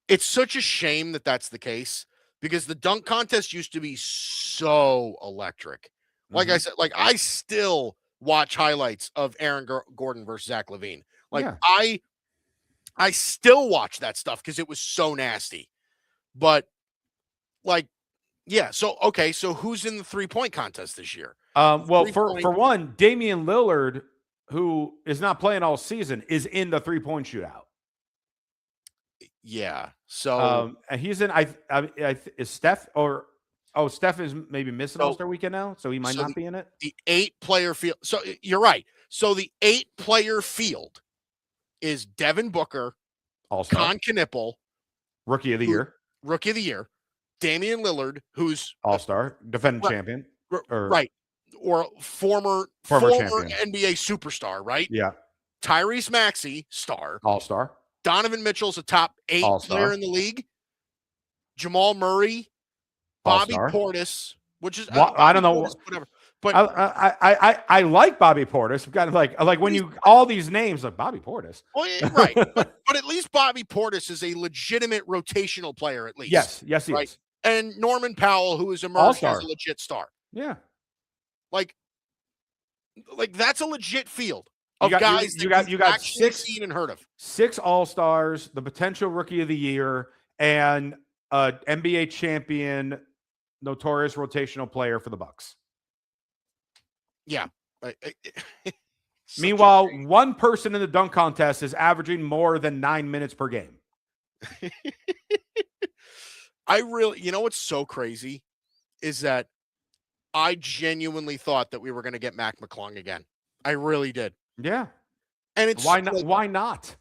it's such a shame that that's the case, because the dunk contest used to be so electric. Like I said, I still watch highlights of Aaron Gordon versus Zach LaVine. I still watch that stuff because it was so nasty. But so who's in the 3-point contest this year? For one, Damian Lillard, who is not playing all season, is in the 3-point shootout. Yeah. So and he's in. Is Steph Steph is maybe missing All-Star Weekend now, so he might not be in it. The 8-player field. So you're right. So the 8-player field is Devin Booker, All-Star, Con Knippel, Rookie of the Year, Damian Lillard, who's All-Star, defending champion, or former champion, NBA superstar, right? Yeah. Tyrese Maxey, star, All-Star. Donovan Mitchell's a top 8 All-Star player in the league. Jamal Murray, Bobby All-Star. Portis, which is I don't know, whatever. But I like Bobby Portis. Kind of like when you all these names like Bobby Portis. Well, yeah, right, but at least Bobby Portis is a legitimate rotational player, at least. Yes, he is. And Norman Powell, who has emerged as a legit star. Yeah, like that's a legit field of guys you got 6 seen and heard of. 6 All-Stars, the potential Rookie of the Year, and NBA champion, notorious rotational player for the Bucks. Yeah. Meanwhile, one person in the dunk contest is averaging more than 9 minutes per game. You know what's so crazy is that I genuinely thought that we were going to get Mac McClung again. I really did. Yeah. And it's why not? Why not?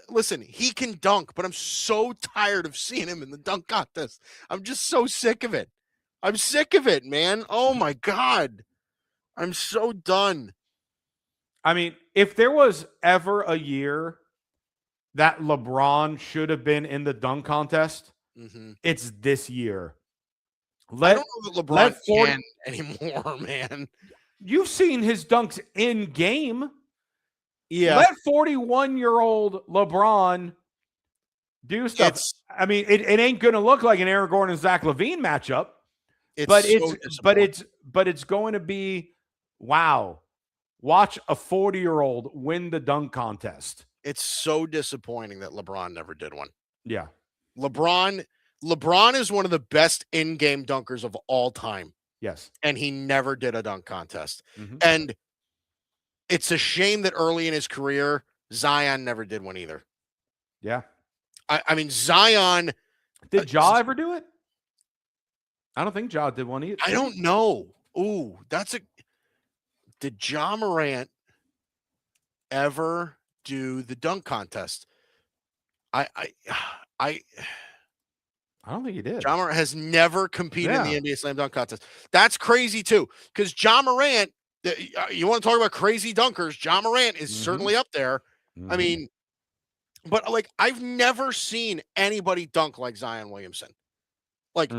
Listen, he can dunk, but I'm so tired of seeing him in the dunk contest. I'm just so sick of it. I'm sick of it, man. Oh my God. I'm so done. I mean, if there was ever a year that LeBron should have been in the dunk contest, it's this year. I don't know that LeBron can anymore, man. You've seen his dunks in game. Yeah. Let 41-year-old LeBron do stuff. I mean, it ain't going to look like an Aaron Gordon and Zach LaVine matchup, but it's going to be, wow, watch a 40-year-old win the dunk contest. It's so disappointing that LeBron never did one. Yeah. LeBron is one of the best in-game dunkers of all time. Yes. And he never did a dunk contest. And it's a shame that early in his career, Zion never did one either. Yeah. I mean, Zion. Did Ja ever do it? I don't think Ja did one either. I don't know. Ooh, Did Ja Morant ever do the dunk contest? I don't think he did. Ja Morant has never competed in the NBA Slam Dunk Contest. That's crazy too, because Ja Morant, you want to talk about crazy dunkers, Ja Morant is certainly up there. I mean, but like I've never seen anybody dunk like Zion Williamson. Like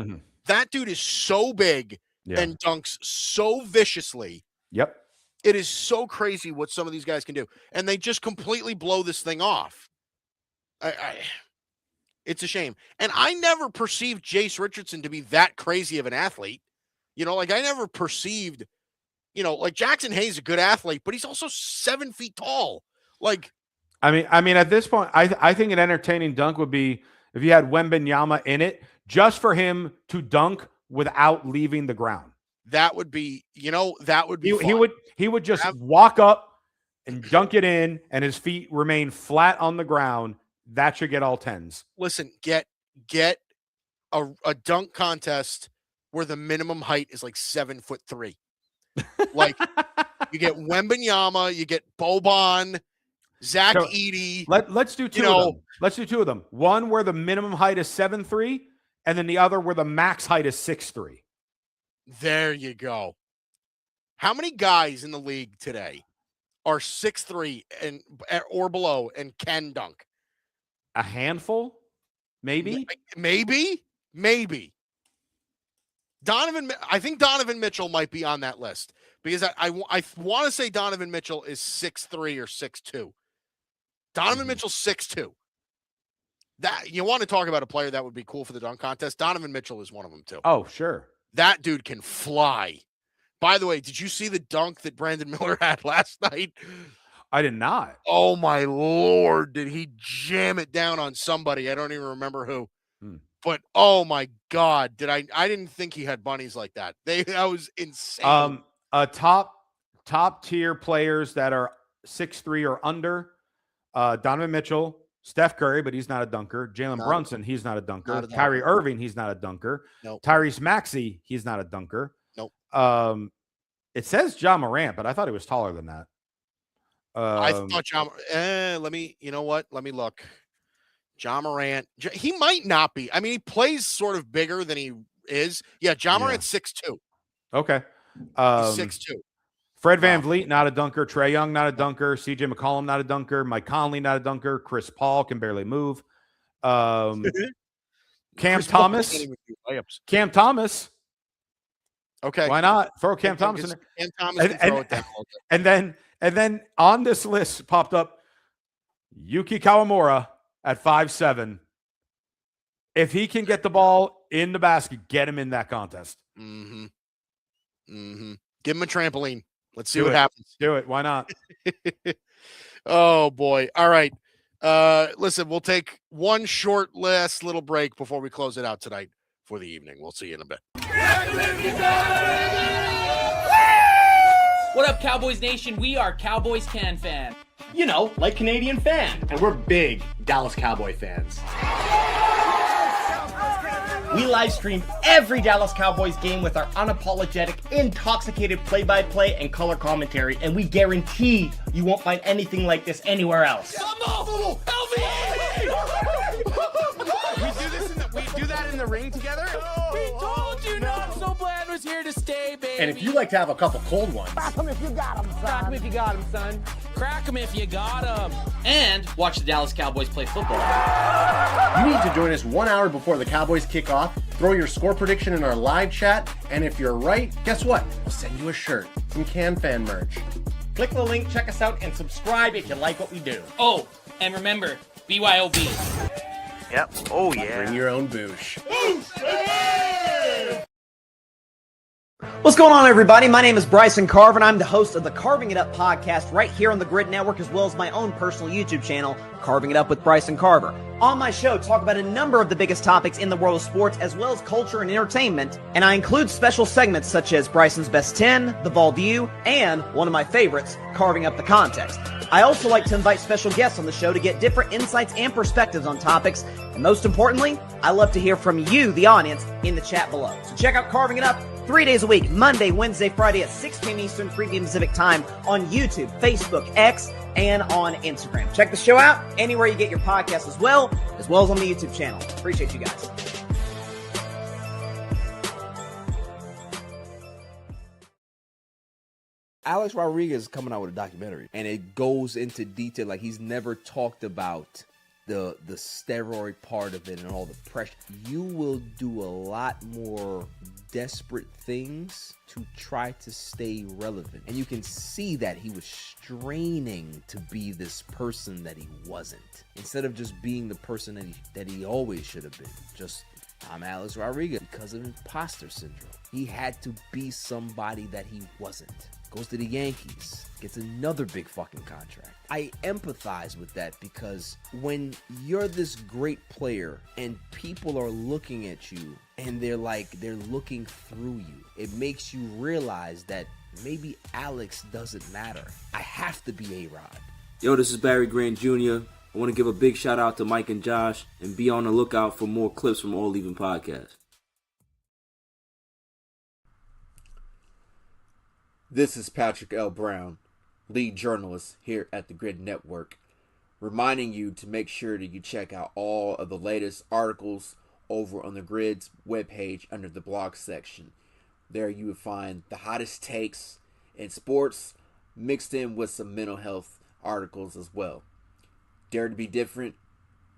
that dude is so big and dunks so viciously. Yep. It is so crazy what some of these guys can do. And they just completely blow this thing off. It's a shame. And I never perceived Jace Richardson to be that crazy of an athlete. You know, like I never perceived, you know, like Jackson Hayes is a good athlete, but he's also 7 feet tall. Like, I mean, at this point, I think an entertaining dunk would be if you had Wembanyama in it, just for him to dunk without leaving the ground. That would be, you know, that would be fun. He would just walk up and dunk it in, and his feet remain flat on the ground. That should get all 10s. Listen, get a dunk contest where the minimum height is like 7'3". Like you get Wembanyama, you get Boban, Zach Edey. Let's do two of them. Let's do two of them. One where the minimum height is 7'3", and then the other where the max height is 6'3". There you go. How many guys in the league today are 6'3" and or below and can dunk? A handful, maybe. I think Donovan Mitchell might be on that list because I want to say Donovan Mitchell is 6'3" or 6'2". Donovan Mitchell's 6'2". That you want to talk about a player that would be cool for the dunk contest? Donovan Mitchell is one of them too. Oh, sure. That dude can fly. By the way, did you see the dunk that Brandon Miller had last night? I did not. Oh, my Lord. Did he jam it down on somebody? I don't even remember who. But, oh, my God. I didn't think he had bunnies like that. That was insane. Top tier players that are 6'3" or under, Donovan Mitchell, Steph Curry, but he's not a dunker. Jalen Brunson, he's not a dunker. Kyrie Irving, he's not a dunker. Nope. Tyrese Maxey, he's not a dunker. Nope. It says Ja Morant, but I thought he was taller than that. I thought you know what? Let me look. Ja Morant, he might not be. I mean, he plays sort of bigger than he is. Yeah, Ja Morant's 6'2". Okay. He's 6'2". Fred VanVleet, not a dunker. Trae Young, not a dunker. CJ McCollum, not a dunker. Mike Conley, not a dunker. Chris Paul can barely move. Cam Thomas. Cam Thomas. Okay. Why not? Throw Cam Thomas in there. Cam Thomas can throw it down. And then on this list popped up Yuki Kawamura at 5'7". If he can get the ball in the basket, get him in that contest. Give him a trampoline. Let's see what happens. Do it. Why not? Oh, boy. All right. Listen, we'll take one short last little break before we close it out tonight for the evening. We'll see you in a bit. What up, Cowboys Nation? We are Cowboys Can Fan. You know, like Canadian fan. And we're big Dallas Cowboy fans. We live stream every Dallas Cowboys game with our unapologetic, intoxicated play-by-play and color commentary, and we guarantee you won't find anything like this anywhere else. We do that in the ring together? We told you not so bland was here to stay, baby. And if you like to have a couple cold ones, Crack 'em if you got 'em, son. Crack 'em if you got 'em, son. Crack 'em if you got 'em. And watch the Dallas Cowboys play football. you need to join us 1 hour before the Cowboys kick off. Throw your score prediction in our live chat, and if you're right, guess what? We'll send you a shirt, some Can Fan merch. Click the link, check us out, and subscribe if you like what we do. Oh, and remember, BYOB. Yep. Oh, yeah. Bring your own boosh. What's going on, everybody? My name is Bryson Carver, and I'm the host of the Carving It Up podcast right here on the Grid Network, as well as my own personal YouTube channel, Carving It Up with Bryson Carver. On my show, talk about a number of the biggest topics in the world of sports, as well as culture and entertainment, and I include special segments such as Bryson's Best 10, The Ball View, and one of my favorites, Carving Up the Context. I also like to invite special guests on the show to get different insights and perspectives on topics, and most importantly, I love to hear from you, the audience, in the chat below. So check out Carving It Up 3 days a week, Monday, Wednesday, Friday at 6 p.m. Eastern, 3 p.m. Pacific time on YouTube, Facebook, X, and on Instagram. Check the show out anywhere you get your podcast as well as on the YouTube channel. Appreciate you guys. Alex Rodriguez is coming out with a documentary, and it goes into detail. Like, he's never talked about the steroid part of it and all the pressure. You will do a lot more desperate things to try to stay relevant. And you can see that he was straining to be this person that he wasn't. Instead of just being the person that he always should have been. Just, I'm Alex Rodriguez because of imposter syndrome. He had to be somebody that he wasn't. Goes to the Yankees, gets another big fucking contract. I empathize with that because when you're this great player and people are looking at you and they're looking through you, it makes you realize that maybe Alex doesn't matter. I have to be A-Rod. Yo, this is Barry Grant Jr. I want to give a big shout out to Mike and Josh and be on the lookout for more clips from All Even Podcast. This is Patrick L. Brown, lead journalist here at the Grid Network, reminding you to make sure that you check out all of the latest articles over on the Grid's webpage under the blog section. There you will find the hottest takes in sports mixed in with some mental health articles as well. Dare to be different?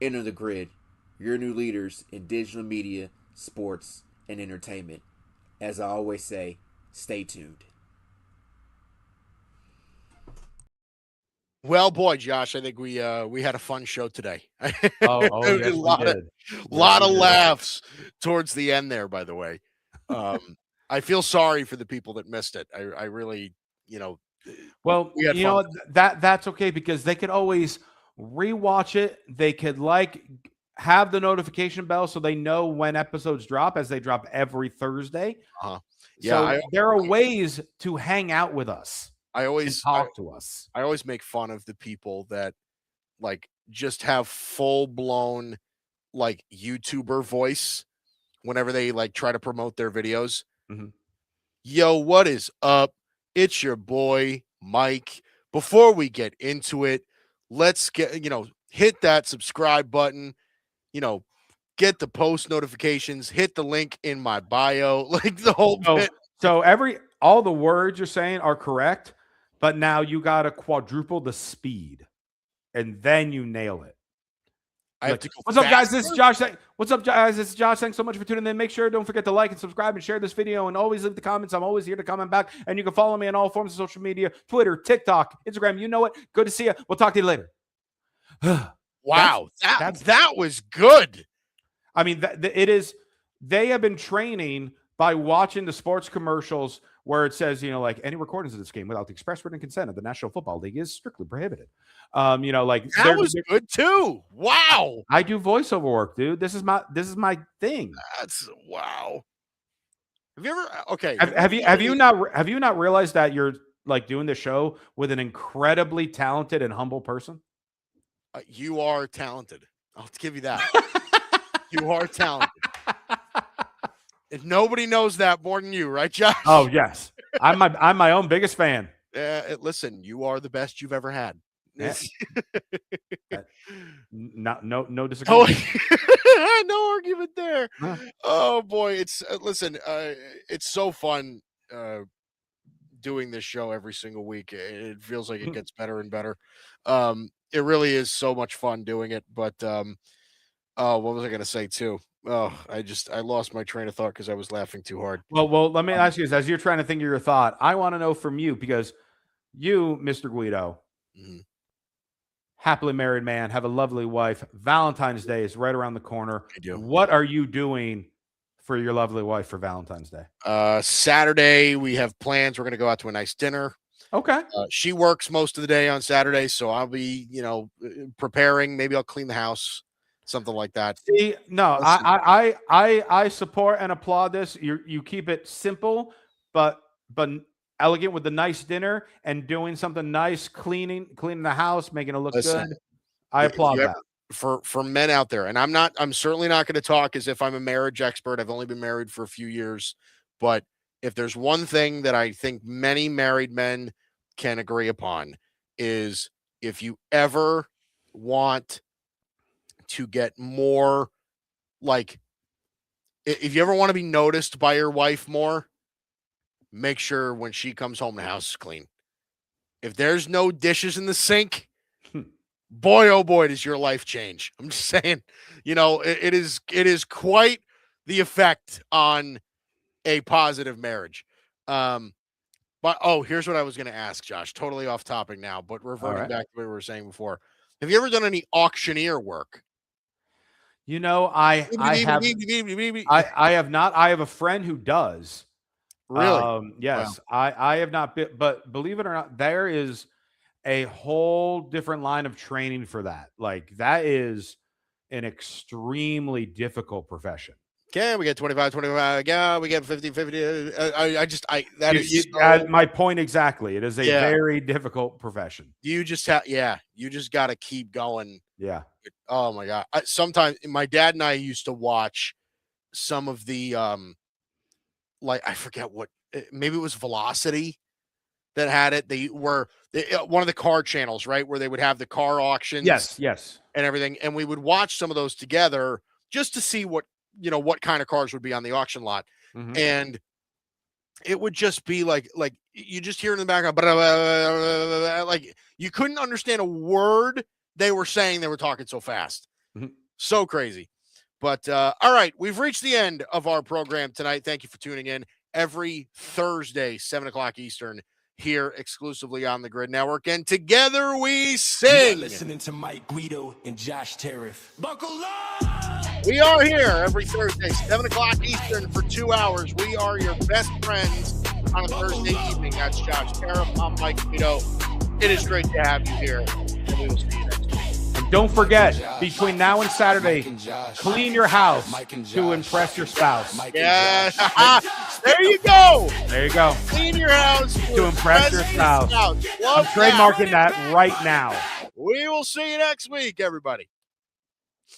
Enter the Grid, your new leaders in digital media, sports, and entertainment. As I always say, stay tuned. Well, boy, Josh, I think we had a fun show today. Yes, a lot of laughs towards the end there, by the way. I feel sorry for the people that missed it. I really, well, we had fun. that's okay because they could always rewatch it. They could have the notification bell so they know when episodes drop, as they drop every Thursday. Yeah, so there are ways to hang out with us. I always talk to us. I always make fun of the people that just have full blown YouTuber voice whenever they try to promote their videos. Mm-hmm. Yo, what is up? It's your boy Mike. Before we get into it, let's hit that subscribe button, get the post notifications, hit the link in my bio, the whole bit. So all the words you're saying are correct. But now you got to quadruple the speed, and then you nail it. I have to go What's up, guys? This is Josh. What's up, guys? This is Josh. Thanks so much for tuning in. Make sure don't forget to like and subscribe and share this video, and always leave the comments. I'm always here to comment back, and you can follow me on all forms of social media: Twitter, TikTok, Instagram. You know it. Good to see you. We'll talk to you later. Wow, that was good. I mean, it is. They have been training by watching the sports commercials where it says, any recordings of this game without the express written consent of the National Football League is strictly prohibited. That was good too. Wow. I do voiceover work, dude. This is my thing. That's wow. Have you ever? Okay. Have you not realized that you're doing the show with an incredibly talented and humble person? You are talented. I'll give you that. You are talented. And nobody knows that more than you, right, Josh? Oh yes, I'm my own biggest fan. Listen, you are the best you've ever had. No disagreement. No argument there. Huh. Oh boy, it's it's so fun doing this show every single week. It feels like it gets better and better. It really is so much fun doing it. But what was I going to say too? Oh, I lost my train of thought because I was laughing too hard. Well, let me ask you this. As you're trying to think of your thought, I want to know from you, because you, Mr. Guido, happily married man, have a lovely wife. Valentine's Day is right around the corner. I do. What are you doing for your lovely wife for Valentine's Day? Saturday, we have plans. We're going to go out to a nice dinner. Okay. She works most of the day on Saturday, so I'll be, preparing. Maybe I'll clean the house. Something like that. See, no, I support and applaud this. You keep it simple, but elegant with the nice dinner and doing something nice, cleaning the house, making it look good. I applaud that. For men out there, and I'm certainly not going to talk as if I'm a marriage expert. I've only been married for a few years, but if there's one thing that I think many married men can agree upon, is if you ever want to get more, like, if you ever want to be noticed by your wife more, make sure when she comes home the house is clean. If there's no dishes in the sink, boy, oh boy, does your life change. I'm just saying, it is quite the effect on a positive marriage. But here's what I was going to ask, Josh. Totally off topic now, but reverting back to what we were saying before. Have you ever done any auctioneer work? I have not. I have a friend who does. Really? Yes. Wow. I have not been, but believe it or not, there is a whole different line of training for that. Like, that is an extremely difficult profession. Okay, we get 25. Yeah, we get 50. My point exactly. It is a very difficult profession. You just got to keep going. Yeah. Oh my God. Sometimes my dad and I used to watch some of the, I forget what, maybe it was Velocity that had it. They were one of the car channels, right? Where they would have the car auctions. Yes. And everything. And we would watch some of those together just to see what kind of cars would be on the auction lot. Mm-hmm. And it would just be like you just hear in the background, like you couldn't understand a word they were saying. They were talking so fast. Mm-hmm. So crazy. But all right, we've reached the end of our program tonight. Thank you for tuning in every Thursday, 7:00 Eastern, here exclusively on the Grid Network. And together we sing. You're listening to Mike Guido and Josh Tariff. Buckle up! We are here every Thursday, 7:00 Eastern for 2 hours. We are your best friends on a Thursday evening. That's Josh Tariff. I'm Mike Guido. It is great to have you here, and we will see you next week. And don't forget, between now and Saturday, clean your house to impress your spouse. Yeah, there you go. There you go. Clean your house to impress your spouse. I'm trademarking that right now. We will see you next week, everybody.